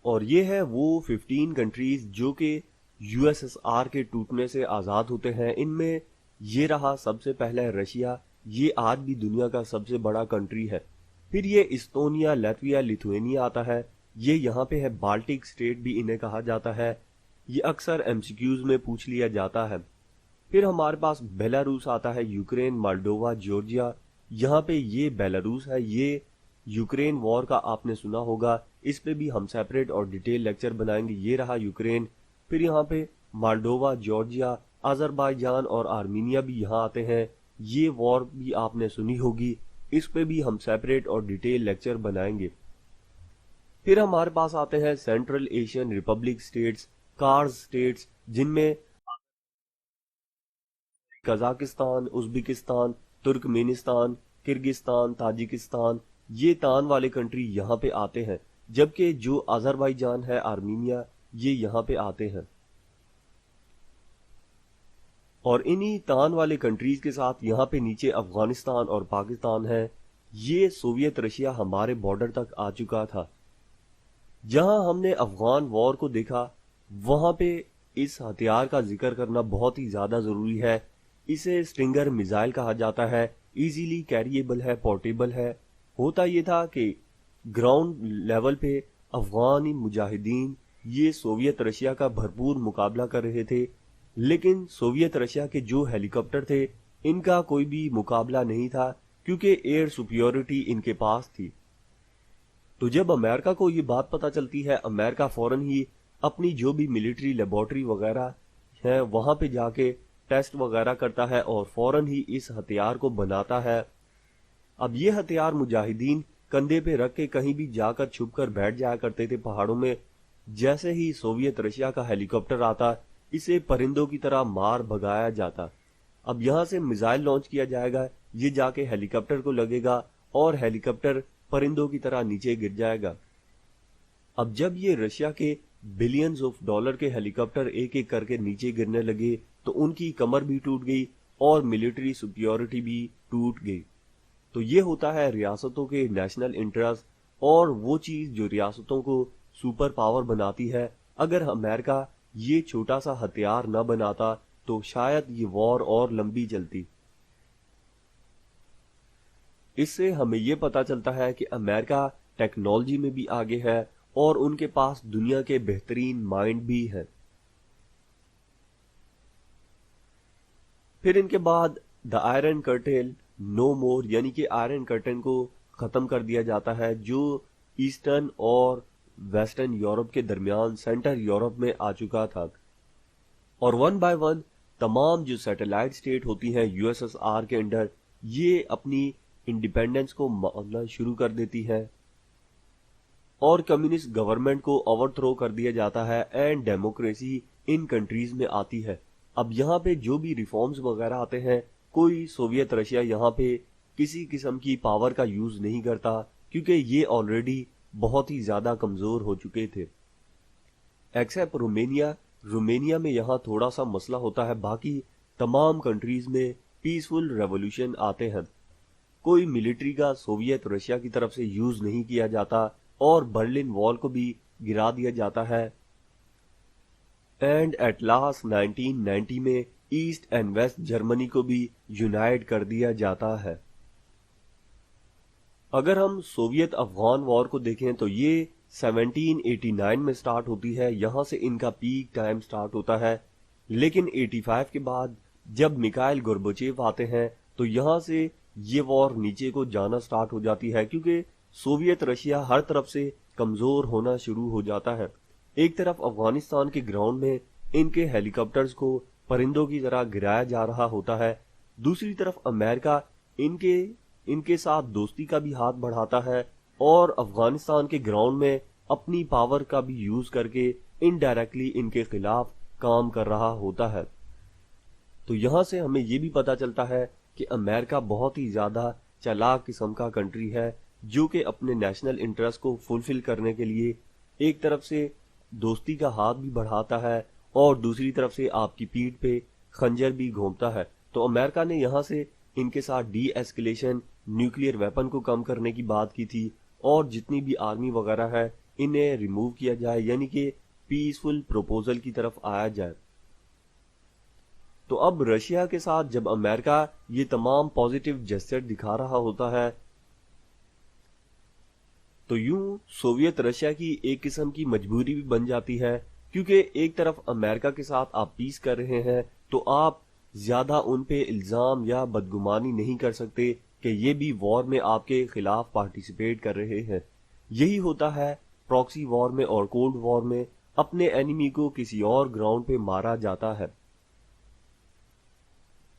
اور یہ ہے وہ 15 کنٹریز جو کہ یو ایس ایس آر کے ٹوٹنے سے آزاد ہوتے ہیں۔ ان میں یہ رہا سب سے پہلے رشیا، یہ آج بھی دنیا کا سب سے بڑا کنٹری ہے۔ پھر یہ استونیا، لیتویا، لیتھوینیا آتا ہے، یہ یہاں پہ ہے، بالٹک سٹیٹ بھی انہیں کہا جاتا ہے، یہ اکثر ایم سی کیوز میں پوچھ لیا جاتا ہے۔ پھر ہمارے پاس بیلاروس آتا ہے، یوکرین، مالڈووا، جارجیا، یہاں پہ یہ بیلاروس ہے، یہ یوکرین وار کا آپ نے سنا ہوگا، اس پہ بھی ہم سیپریٹ اور ڈیٹیل لیکچر بنائیں گے۔ یہ رہا یوکرین، پھر یہاں پہ مالڈووا، جارجیا، آذربائیجان اور آرمینیا بھی یہاں آتے ہیں، یہ وار بھی آپ نے سنی ہوگی، اس پہ بھی ہم سیپریٹ اور ڈیٹیل لیکچر بنائیں گے۔ پھر ہمارے پاس آتے ہیں Central Asian republic states, CARs states, جن میں Kazakhstan, Uzbekistan, Turkmenistan, Kyrgyzstan, Tajikistan, یہ تان والے کنٹری یہاں پہ آتے ہیں، جبکہ جو آذربائیجان ہے، آرمینیا، یہ یہاں پہ آتے ہیں۔ اور انہی تان والے کنٹریز کے ساتھ یہاں پہ نیچے افغانستان اور پاکستان ہے، یہ سوویت رشیا ہمارے بارڈر تک آ چکا تھا۔ جہاں ہم نے افغان وار کو دیکھا وہاں پہ اس ہتھیار کا ذکر کرنا بہت ہی زیادہ ضروری ہے۔ اسے اسٹرنگر میزائل کہا جاتا ہے، ایزیلی کیریبل ہے، پورٹیبل ہے۔ ہوتا یہ تھا کہ گراؤنڈ لیول پہ افغانی مجاہدین یہ سوویت رشیا کا بھرپور مقابلہ کر رہے تھے، لیکن سوویت رشیا کے جو ہیلی کاپٹر تھے ان کا کوئی بھی مقابلہ نہیں تھا کیونکہ ایئر سپیورٹی ان کے پاس تھی۔ تو جب امریکہ کو یہ بات پتہ چلتی ہے، امریکہ فوراً ہی اپنی جو بھی ملٹری لیبارٹری وغیرہ ہے وہاں پہ جا کے ٹیسٹ وغیرہ کرتا ہے اور فوراً ہی اس ہتھیار کو بناتا ہے۔ اب یہ ہتھیار مجاہدین کندھے پہ رکھ کے کہیں بھی جا کر چھپ کر بیٹھ جایا کرتے تھے پہاڑوں میں، جیسے ہی سوویت رشیا کا ہیلی کاپٹر آتا اسے پرندوں کی طرح مار بھگایا جاتا۔ اب یہاں سے میزائل لانچ کیا جائے گا، یہ جا کے ہیلی کاپٹر کو لگے گا اور ہیلی کاپٹر پرندوں کی طرح نیچے گر جائے گا۔ اب جب یہ رشیا کے بلینز آف ڈالر کے ہیلی کاپٹر ایک ایک کر کے نیچے گرنے لگے تو ان کی کمر بھی ٹوٹ گئی اور ملٹری سپیورٹی بھی ٹوٹ گئی۔ تو یہ ہوتا ہے ریاستوں کے نیشنل انٹرسٹ اور وہ چیز جو ریاستوں کو سپر پاور بناتی ہے۔ اگر امریکہ یہ چھوٹا سا ہتھیار نہ بناتا تو شاید یہ وار اور لمبی چلتی۔ اس سے ہمیں یہ پتا چلتا ہے کہ امریکہ ٹیکنالوجی میں بھی آگے ہے اور ان کے پاس دنیا کے بہترین مائنڈ بھی ہیں۔ پھر ان کے بعد دا آئرن کرٹن نو مور، یعنی کہ آئرن کرٹن کو ختم کر دیا جاتا ہے جو ایسٹرن اور ویسٹرن یورپ کے درمیان سینٹر یورپ میں آ چکا تھا، اور ون بائی ون تمام جو سیٹلائٹ اسٹیٹ ہوتی ہیں یو ایس ایس آر کے انڈر یہ اپنی انڈیپینڈنس کو ماننا شروع کر دیتی ہے اور کمیونسٹ گورنمنٹ کو اوور تھرو کر دیا جاتا ہے اینڈ ڈیموکریسی ان کنٹریز میں آتی ہے۔ اب یہاں پہ جو بھی ریفارمز وغیرہ آتے ہیں، کوئی سوویت رشیا یہاں پہ کسی قسم کی پاور کا یوز نہیں کرتا کیونکہ یہ آلریڈی بہت ہی زیادہ کمزور ہو چکے تھے، ایکسیپٹ رومینیا میں یہاں تھوڑا سا مسئلہ ہوتا ہے، باقی تمام کنٹریز میں پیسفل ریولوشن آتے ہیں، کوئی ملٹری کا سوویت رشیا کی طرف سے یوز نہیں کیا جاتا اور برلن وال کو بھی گرا دیا جاتا ہے، اینڈ ایٹ لاسٹ 1990 میں ایسٹ اینڈ ویسٹ جرمنی کو بھی یونائٹ کر دیا جاتا ہے۔ اگر ہم سوویت افغان وار کو دیکھیں تو یہ 1789 میں سٹارٹ ہوتی ہے، یہاں سے ان کا پیک ٹائم سٹارٹ ہوتا ہے، لیکن 85 کے بعد جب میکائل گورباچیو آتے ہیں تو یہاں سے یہ وار نیچے کو جانا سٹارٹ ہو جاتی ہے کیونکہ سوویت رشیا ہر طرف سے کمزور ہونا شروع ہو جاتا ہے۔ ایک طرف افغانستان کے گراؤنڈ میں ان کے ہیلی کاپٹرز کو پرندوں کی طرح گرایا جا رہا ہوتا ہے، دوسری طرف امریکہ ان کے ساتھ دوستی کا بھی ہاتھ بڑھاتا ہے اور افغانستان کے گراؤنڈ میں اپنی پاور کا بھی یوز کر کے انڈائریکٹلی ان کے خلاف کام کر رہا ہوتا ہے۔ تو یہاں سے ہمیں یہ بھی پتا چلتا ہے کہ امریکہ بہت ہی زیادہ چالاک قسم کا کنٹری ہے جو کہ اپنے نیشنل انٹرسٹ کو فلفل کرنے کے لیے ایک طرف سے دوستی کا ہاتھ بھی بڑھاتا ہے اور دوسری طرف سے آپ کی پیٹھ پہ خنجر بھی گھومتا ہے۔ تو امریکہ نے یہاں سے ان کے ساتھ ڈی ایسکیلیشن نیوکلیئر ویپن کو کم کرنے کی بات کی تھی اور جتنی بھی آرمی وغیرہ ہے انہیں ریموو کیا جائے، یعنی کہ پیسفل پروپوزل کی طرف آیا جائے۔ تو اب رشیا کے ساتھ جب امریکہ یہ تمام پازیٹیو جیسچر دکھا رہا ہوتا ہے تو یوں سوویت رشیا کی ایک قسم کی مجبوری بھی بن جاتی ہے، کیونکہ ایک طرف امریکہ کے ساتھ آپ پیس کر رہے ہیں تو آپ زیادہ ان پہ الزام یا بدگمانی نہیں کر سکتے کہ یہ بھی وار میں آپ کے خلاف پارٹیسپیٹ کر رہے ہیں۔ یہی ہوتا ہے پراکسی وار میں اور کولڈ وار میں، اپنے اینیمی کو کسی اور گراؤنڈ پہ مارا جاتا ہے۔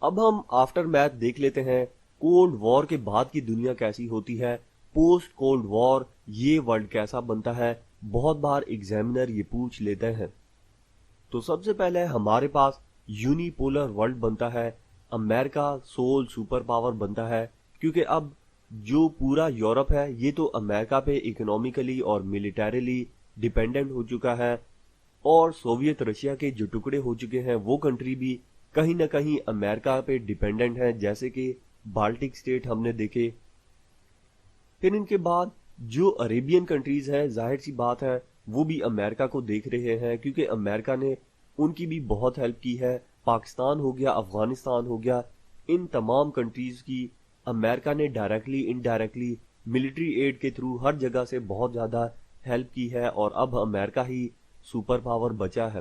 اب ہم آفٹر میتھ دیکھ لیتے ہیں کولڈ وار کے بعد کی دنیا کیسی ہوتی ہے، پوسٹ کولڈ وار یہ ورلڈ کیسا بنتا ہے، بہت بار ایگزامینر یہ پوچھ لیتے ہیں۔ تو سب سے پہلے ہمارے پاس یونی پولر ورلڈ بنتا ہے، امریکہ سول سپر پاور بنتا ہے کیونکہ اب جو پورا یورپ ہے یہ تو امریکہ پہ اکنومیکلی اور ملیٹریلی ڈیپینڈنٹ ہو چکا ہے، اور سوویت رشیا کے جو ٹکڑے ہو چکے ہیں وہ کنٹری بھی کہیں نہ کہیں امریکہ پہ ڈیپینڈنٹ ہیں، جیسے کہ بالٹک اسٹیٹ ہم نے دیکھے۔ پھر ان کے بعد جو عربین کنٹریز ہیں ظاہر سی بات ہے وہ بھی امریکہ کو دیکھ رہے ہیں کیونکہ امریکہ نے ان کی بھی بہت ہیلپ کی ہے، پاکستان ہو گیا، افغانستان ہو گیا، ان تمام کنٹریز کی امریکہ نے ڈائریکٹلی انڈائریکٹلی ملٹری ایڈ کے تھرو ہر جگہ سے بہت زیادہ ہیلپ کی ہے، اور اب امریکہ ہی سپر پاور بچا ہے،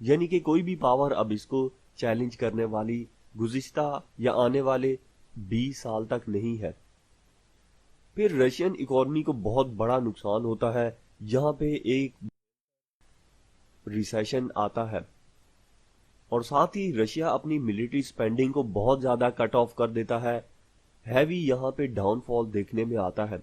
یعنی کہ کوئی بھی پاور اب اس کو چیلنج کرنے والی گزشتہ یا آنے والے 20 سال تک نہیں ہے۔ پھر رشین اکانومی کو بہت بڑا نقصان ہوتا ہے، یہاں پہ ایک ریسیشن آتا ہے، اور ساتھ ہی رشیا اپنی ملٹری سپینڈنگ کو بہت زیادہ کٹ آف کر دیتا ہے، ہیوی یہاں پہ ڈاؤن فال دیکھنے میں آتا ہے،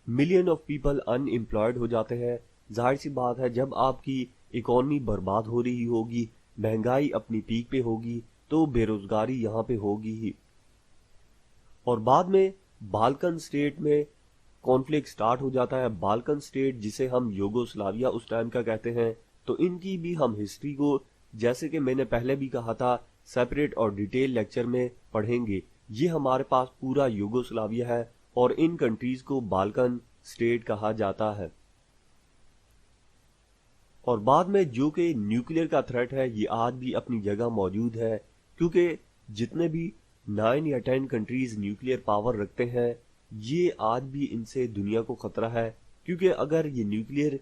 million of people unemployed ہو جاتے ہیں۔ ظاہر سی بات ہے جب آپ کی اکانومی برباد ہو رہی ہوگی، مہنگائی اپنی پیک پہ ہوگی، تو بے روزگاری یہاں پہ ہوگی ہی. اور بعد میں بالکن اسٹیٹ میں کانفلکٹ سٹارٹ ہو جاتا ہے. بالکن سٹیٹ جسے ہم یوگوسلاویا اس ٹائم کا کہتے ہیں, تو ان کی بھی ہم ہسٹری کو جیسے کہ میں نے پہلے بھی کہا تھا سیپریٹ اور ڈیٹیل لیکچر میں پڑھیں گے. یہ ہمارے پاس پورا یوگوسلاویا ہے اور ان کنٹریز کو بالکن سٹیٹ کہا جاتا ہے. اور بعد میں جو کہ نیوکلیئر کا تھریٹ ہے یہ آج بھی اپنی جگہ موجود ہے, کیونکہ جتنے بھی 9 یا 10 کنٹریز نیوکلیئر پاور رکھتے ہیں یہ آج بھی ان سے دنیا کو خطرہ ہے, کیونکہ اگر یہ نیوکلیئر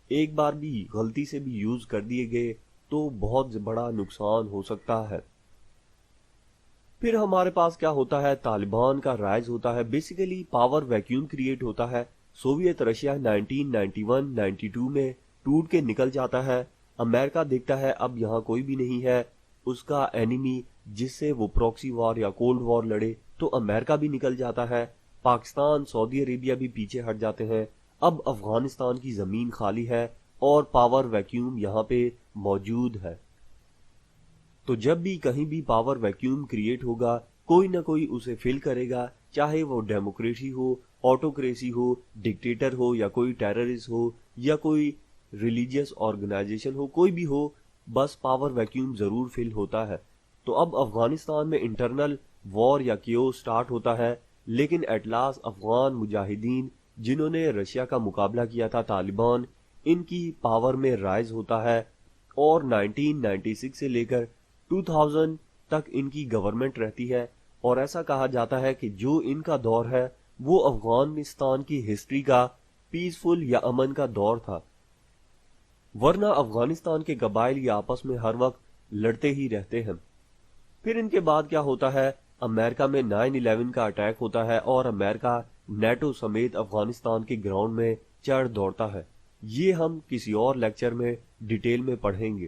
ایک بار بھی غلطی سے بھی یوز کر دیے گئے تو بہت بڑا نقصان ہو سکتا ہے. پھر ہمارے پاس کیا ہوتا ہے, طالبان کا رائز ہوتا ہے. بیسیکلی پاور ویکیوم کریٹ ہوتا ہے. سوویت رشیا 1991-92 میں ٹوٹ کے نکل جاتا ہے. امریکہ دیکھتا ہے اب یہاں کوئی بھی نہیں ہے اس کا اینیمی جس سے وہ پروکسی وار یا کولڈ وار لڑے, تو امریکہ بھی نکل جاتا ہے. پاکستان, سعودی عربیہ بھی پیچھے ہٹ جاتے ہیں. اب افغانستان کی زمین خالی ہے اور پاور ویکیوم یہاں پہ موجود ہے. تو جب بھی کہیں بھی پاور ویکیوم کریٹ ہوگا کوئی نہ کوئی اسے فل کرے گا, چاہے وہ ڈیموکریسی ہو, آٹوکریسی ہو, ڈکٹیٹر ہو یا کوئی ٹیررسٹ ہو یا کوئی ریلیجیس آرگنائزیشن ہو, کوئی بھی ہو, بس پاور ویکیوم ضرور فل ہوتا ہے. تو اب افغانستان میں انٹرنل وار یا کیو سٹارٹ ہوتا ہے, لیکن ایٹ لاسٹ افغان مجاہدین جنہوں نے رشیا کا مقابلہ کیا تھا, طالبان, ان کی پاور میں رائز ہوتا ہے اور 1996 سے لے کر 2000 تک ان کی گورنمنٹ رہتی ہے. اور ایسا کہا جاتا ہے کہ جو ان کا دور ہے وہ افغانستان کی ہسٹری کا پیسفل یا امن کا دور تھا, ورنہ افغانستان کے قبائل یہ آپس میں ہر وقت لڑتے ہی رہتے ہیں. پھر ان کے بعد کیا ہوتا ہے, امریکہ میں 9/11 کا اٹیک ہوتا ہے اور امریکہ نیٹو سمیت افغانستان کے گراؤنڈ میں چڑھ دوڑتا ہے. یہ ہم کسی اور لیکچر میں ڈیٹیل میں پڑھیں گے.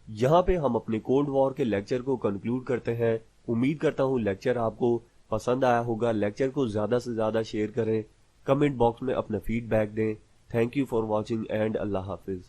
یہاں پہ ہم اپنے کولڈ وار کے لیکچر کو کنکلوڈ کرتے ہیں. امید کرتا ہوں لیکچر آپ کو پسند آیا ہوگا. لیکچر کو زیادہ سے زیادہ شیئر کریں, کمنٹ باکس میں اپنا فیڈ بیک دیں. Thank you for watching and اللہ حافظ.